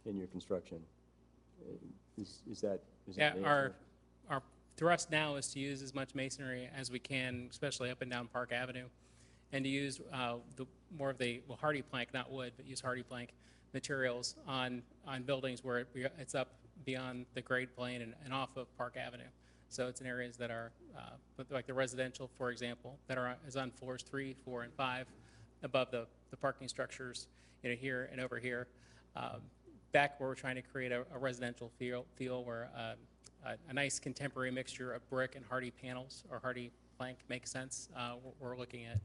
in your construction. Is that the answer? Our thrust now is to use as much masonry as we can, especially up and down Park Avenue, and to use more of the hardy plank, not wood, but use hardy plank materials on buildings where it's up beyond the grade plane and off of Park Avenue. So it's in areas that are, like the residential, for example, that is on floors 3, 4, and 5, above the parking structures, here and over here. Back where we're trying to create a residential feel where a nice contemporary mixture of brick and hardy panels or hardy plank makes sense. We're looking at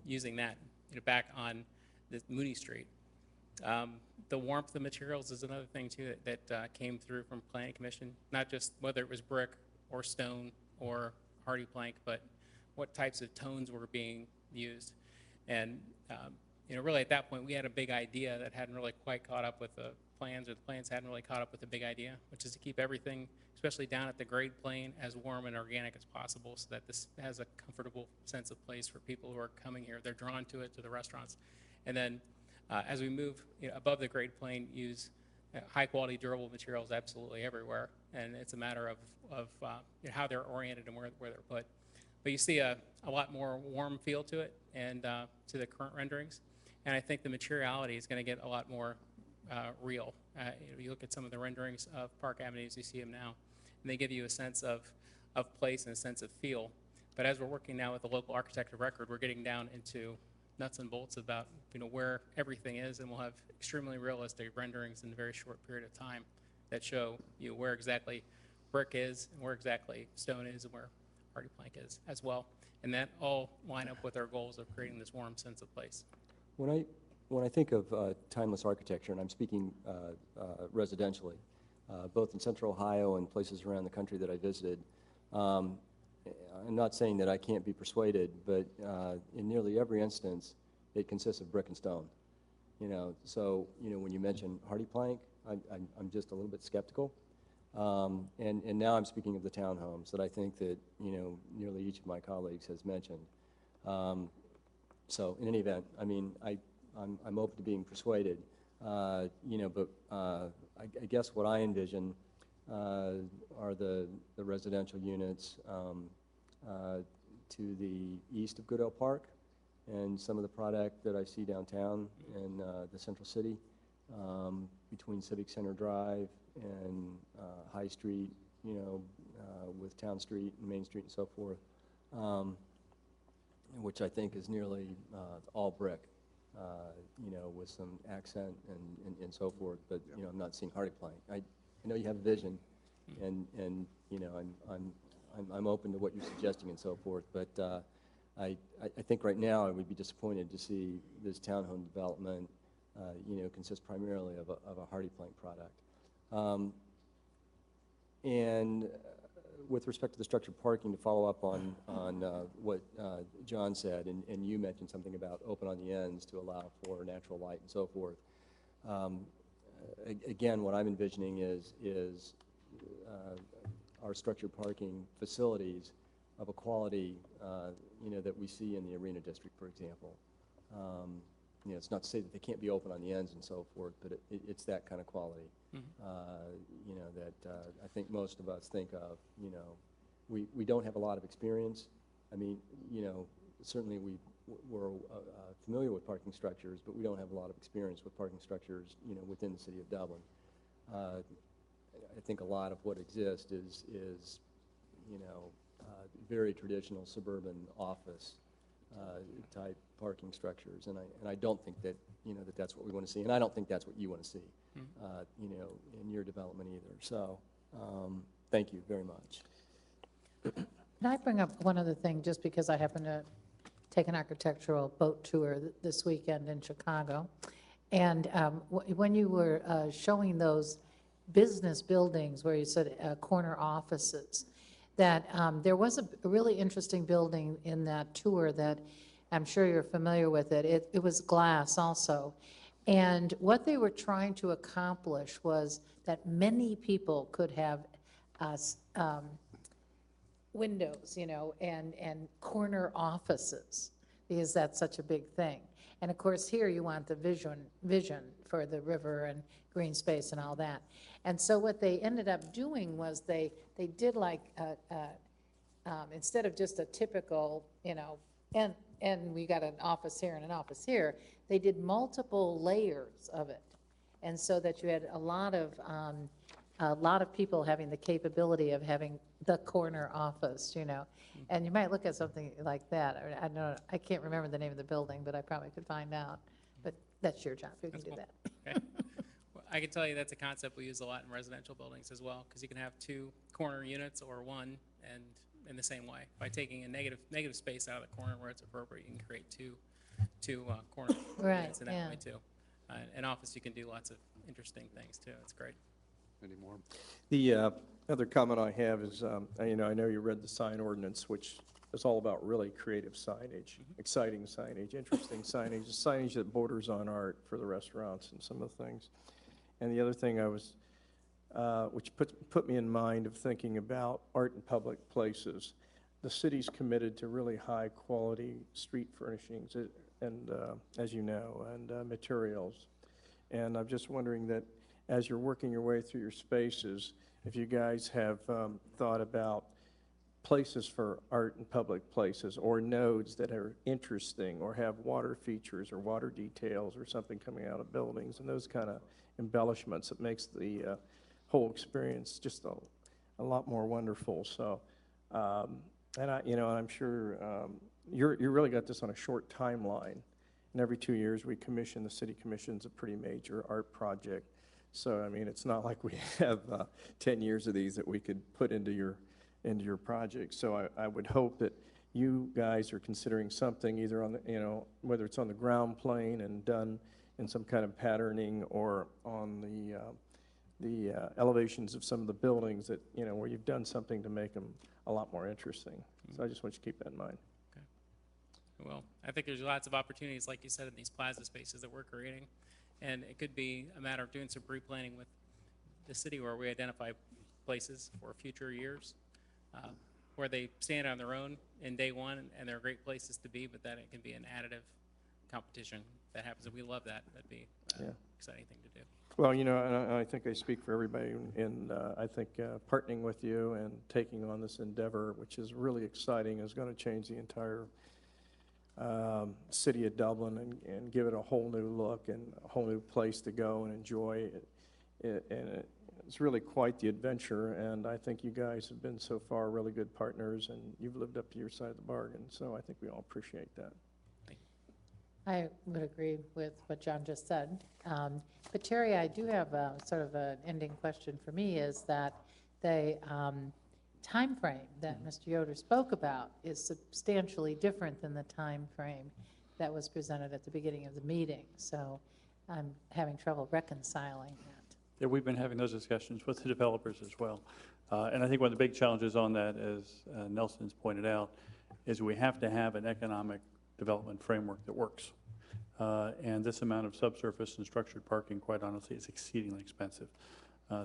using that back on the Mooney Street. The warmth of materials is another thing too that came through from Planning Commission, not just whether it was brick or stone or hardy plank, but what types of tones were being used. And really at that point, we had a big idea that hadn't really quite caught up with the plans, or the plans hadn't really caught up with the big idea, which is to keep everything, especially down at the grade plane, as warm and organic as possible, so that this has a comfortable sense of place for people who are coming here. They're drawn to it, to the restaurants. And then as we move above the grade plane, use high-quality, durable materials absolutely everywhere, and it's a matter of how they're oriented and where they're put. But you see a lot more warm feel to it and to the current renderings, and I think the materiality is going to get a lot more real. You look at some of the renderings of Park Avenue as you see them now, and they give you a sense of place and a sense of feel. But as we're working now with the local architect of record, we're getting down into nuts and bolts about where everything is, and we'll have extremely realistic renderings in a very short period of time that show you where exactly brick is and where exactly stone is and where hardy plank is as well. And that all line up with our goals of creating this warm sense of place. When I think of timeless architecture, and I'm speaking residentially, both in Central Ohio and places around the country that I visited, I'm not saying that I can't be persuaded, but in nearly every instance, it consists of brick and stone. So when you mention hardy plank, I'm just a little bit skeptical. And now I'm speaking of the townhomes that I think that nearly each of my colleagues has mentioned. So in any event, I mean, I'm open to being persuaded, but I guess what I envision are the residential units to the east of Goodell Park, and some of the product that I see downtown in the central city, between Civic Center Drive and High Street, with Town Street and Main Street and so forth, which I think is nearly all brick, with some accent and so forth. But I'm not seeing hardy plank. I know you have a vision, and I'm open to what you're suggesting and so forth. But I think right now I would be disappointed to see this townhome development, consist primarily of a hardy plank product. And with respect to the structured parking, to follow up on what John said, and you mentioned something about open on the ends to allow for natural light and so forth. Again, what I'm envisioning is our structured parking facilities of a quality, that we see in the Arena District, for example. It's not to say that they can't be open on the ends and so forth, but it's that kind of quality, that I think most of us think of. We don't have a lot of experience. I mean, certainly we're familiar with parking structures, but we don't have a lot of experience with parking structures, within the city of Dublin. I think a lot of what exists is very traditional suburban office type parking structures, and I don't think that that's what we want to see, and I don't think that's what you want to see, in your development either. So, thank you very much. Can I bring up one other thing, just because I happened to take an architectural boat tour this weekend in Chicago, and when you were showing those business buildings where you said corner offices, that there was a really interesting building in that tour that I'm sure you're familiar with it. It was glass also. And what they were trying to accomplish was that many people could have windows, and corner offices, because that's such a big thing. And of course, here you want the vision for the river and green space and all that. And so what they ended up doing was they did like, instead of just a typical, and we got an office here and an office here, they did multiple layers of it. And so that you had a lot of people having the capability of having the corner office, And you might look at something like that. I don't know, I can't remember the name of the building, but I probably could find out. But that's your job, you can do that. Okay. Well, I can tell you that's a concept we use a lot in residential buildings as well, because you can have two corner units or one, and in the same way. By taking a negative space out of the corner where it's appropriate, you can create two corner units in that way too. In office, you can do lots of interesting things too. It's great. Any more? The other comment I have is, I know you read the sign ordinance, which is all about really creative signage, exciting signage, interesting signage that borders on art for the restaurants and some of the things. And the other thing I was, which put me in mind of thinking about art in public places. The city's committed to really high-quality street furnishings and, as you know, and materials. And I'm just wondering that as you're working your way through your spaces, if you guys have thought about places for art in public places, or nodes that are interesting, or have water features or water details or something coming out of buildings, and those kind of embellishments that makes the whole experience just a lot more wonderful. So, and I'm sure you really got this on a short timeline. And every 2 years the city commissions a pretty major art project. So, I mean, it's not like we have 10 years of these that we could put into your project. So I would hope that you guys are considering something either on the, whether it's on the ground plane and done in some kind of patterning, or on the elevations of some of the buildings that, where you've done something to make them a lot more interesting. So I just want you to keep that in mind. Okay. Well, I think there's lots of opportunities, like you said, in these plaza spaces that we're creating. And it could be a matter of doing some pre-planning with the city where we identify places for future years where they stand on their own in day one, and they're great places to be, but that it can be an additive competition that happens, and we love that. That'd be an exciting thing to do. Well, and I think I speak for everybody in I think partnering with you and taking on this endeavor, which is really exciting, is going to change the entire city of Dublin and give it a whole new look and a whole new place to go and enjoy it. And it's really quite the adventure, and I think you guys have been so far really good partners, and you've lived up to your side of the bargain, so I think we all appreciate that. I would agree with what John just said. But Terry, I do have a sort of an ending question for me, is that the time frame that Mr. Yoder spoke about is substantially different than the time frame that was presented at the beginning of the meeting. So I'm having trouble reconciling that. Yeah, we've been having those discussions with the developers as well. And I think one of the big challenges on that, as Nelson's pointed out, is we have to have an economic development framework that works. And this amount of subsurface and structured parking, quite honestly, is exceedingly expensive.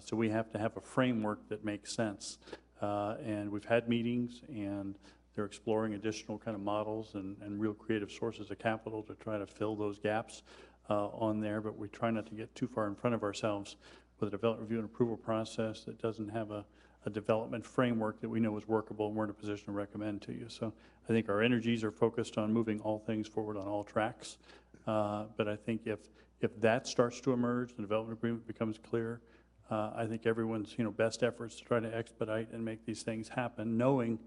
So we have to have a framework that makes sense. And we've had meetings, and they're exploring additional kind of models and real creative sources of capital to try to fill those gaps on there. But we try not to get too far in front of ourselves with a development review and approval process that doesn't have a development framework that we know is workable and we're in a position to recommend to you. So I think our energies are focused on moving all things forward on all tracks. But I think if that starts to emerge, the development agreement becomes clear, I think everyone's best efforts to try to expedite and make these things happen, knowing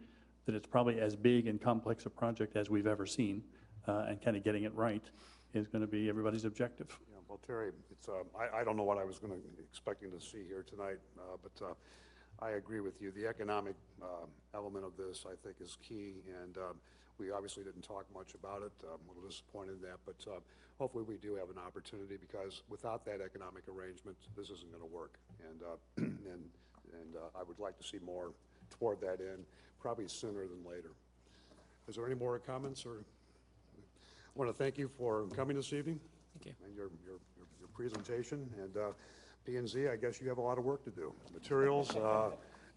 that it's probably as big and complex a project as we've ever seen, and kind of getting it right is going to be everybody's objective. Yeah, well, Terry, it's, I don't know what I was expecting to see here tonight, but I agree with you. The economic element of this, I think, is key, and we obviously didn't talk much about it. I'm a little disappointed in that, but hopefully we do have an opportunity, because without that economic arrangement, this isn't going to work. And I would like to see more toward that end, probably sooner than later. Is there any more comments? Or I want to thank you for coming this evening. Thank you. And your presentation. And P&Z, I guess you have a lot of work to do. Materials,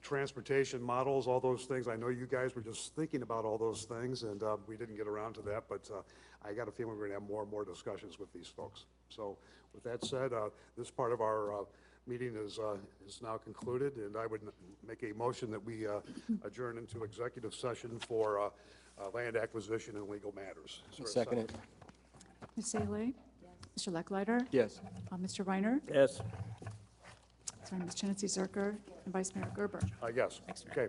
transportation models, all those things. I know you guys were just thinking about all those things, and we didn't get around to that, but I got a feeling we're going to have more and more discussions with these folks. So with that said, this part of our meeting is now concluded, and I would make a motion that we adjourn into executive session for land acquisition and legal matters. Second it. Ms. Saleh? Yes. Mr. Lechleiter? Yes. Mr. Reiner? Yes. Sorry, Ms. Chenetzy Zerker? And Vice Mayor Gerber? Yes. Okay.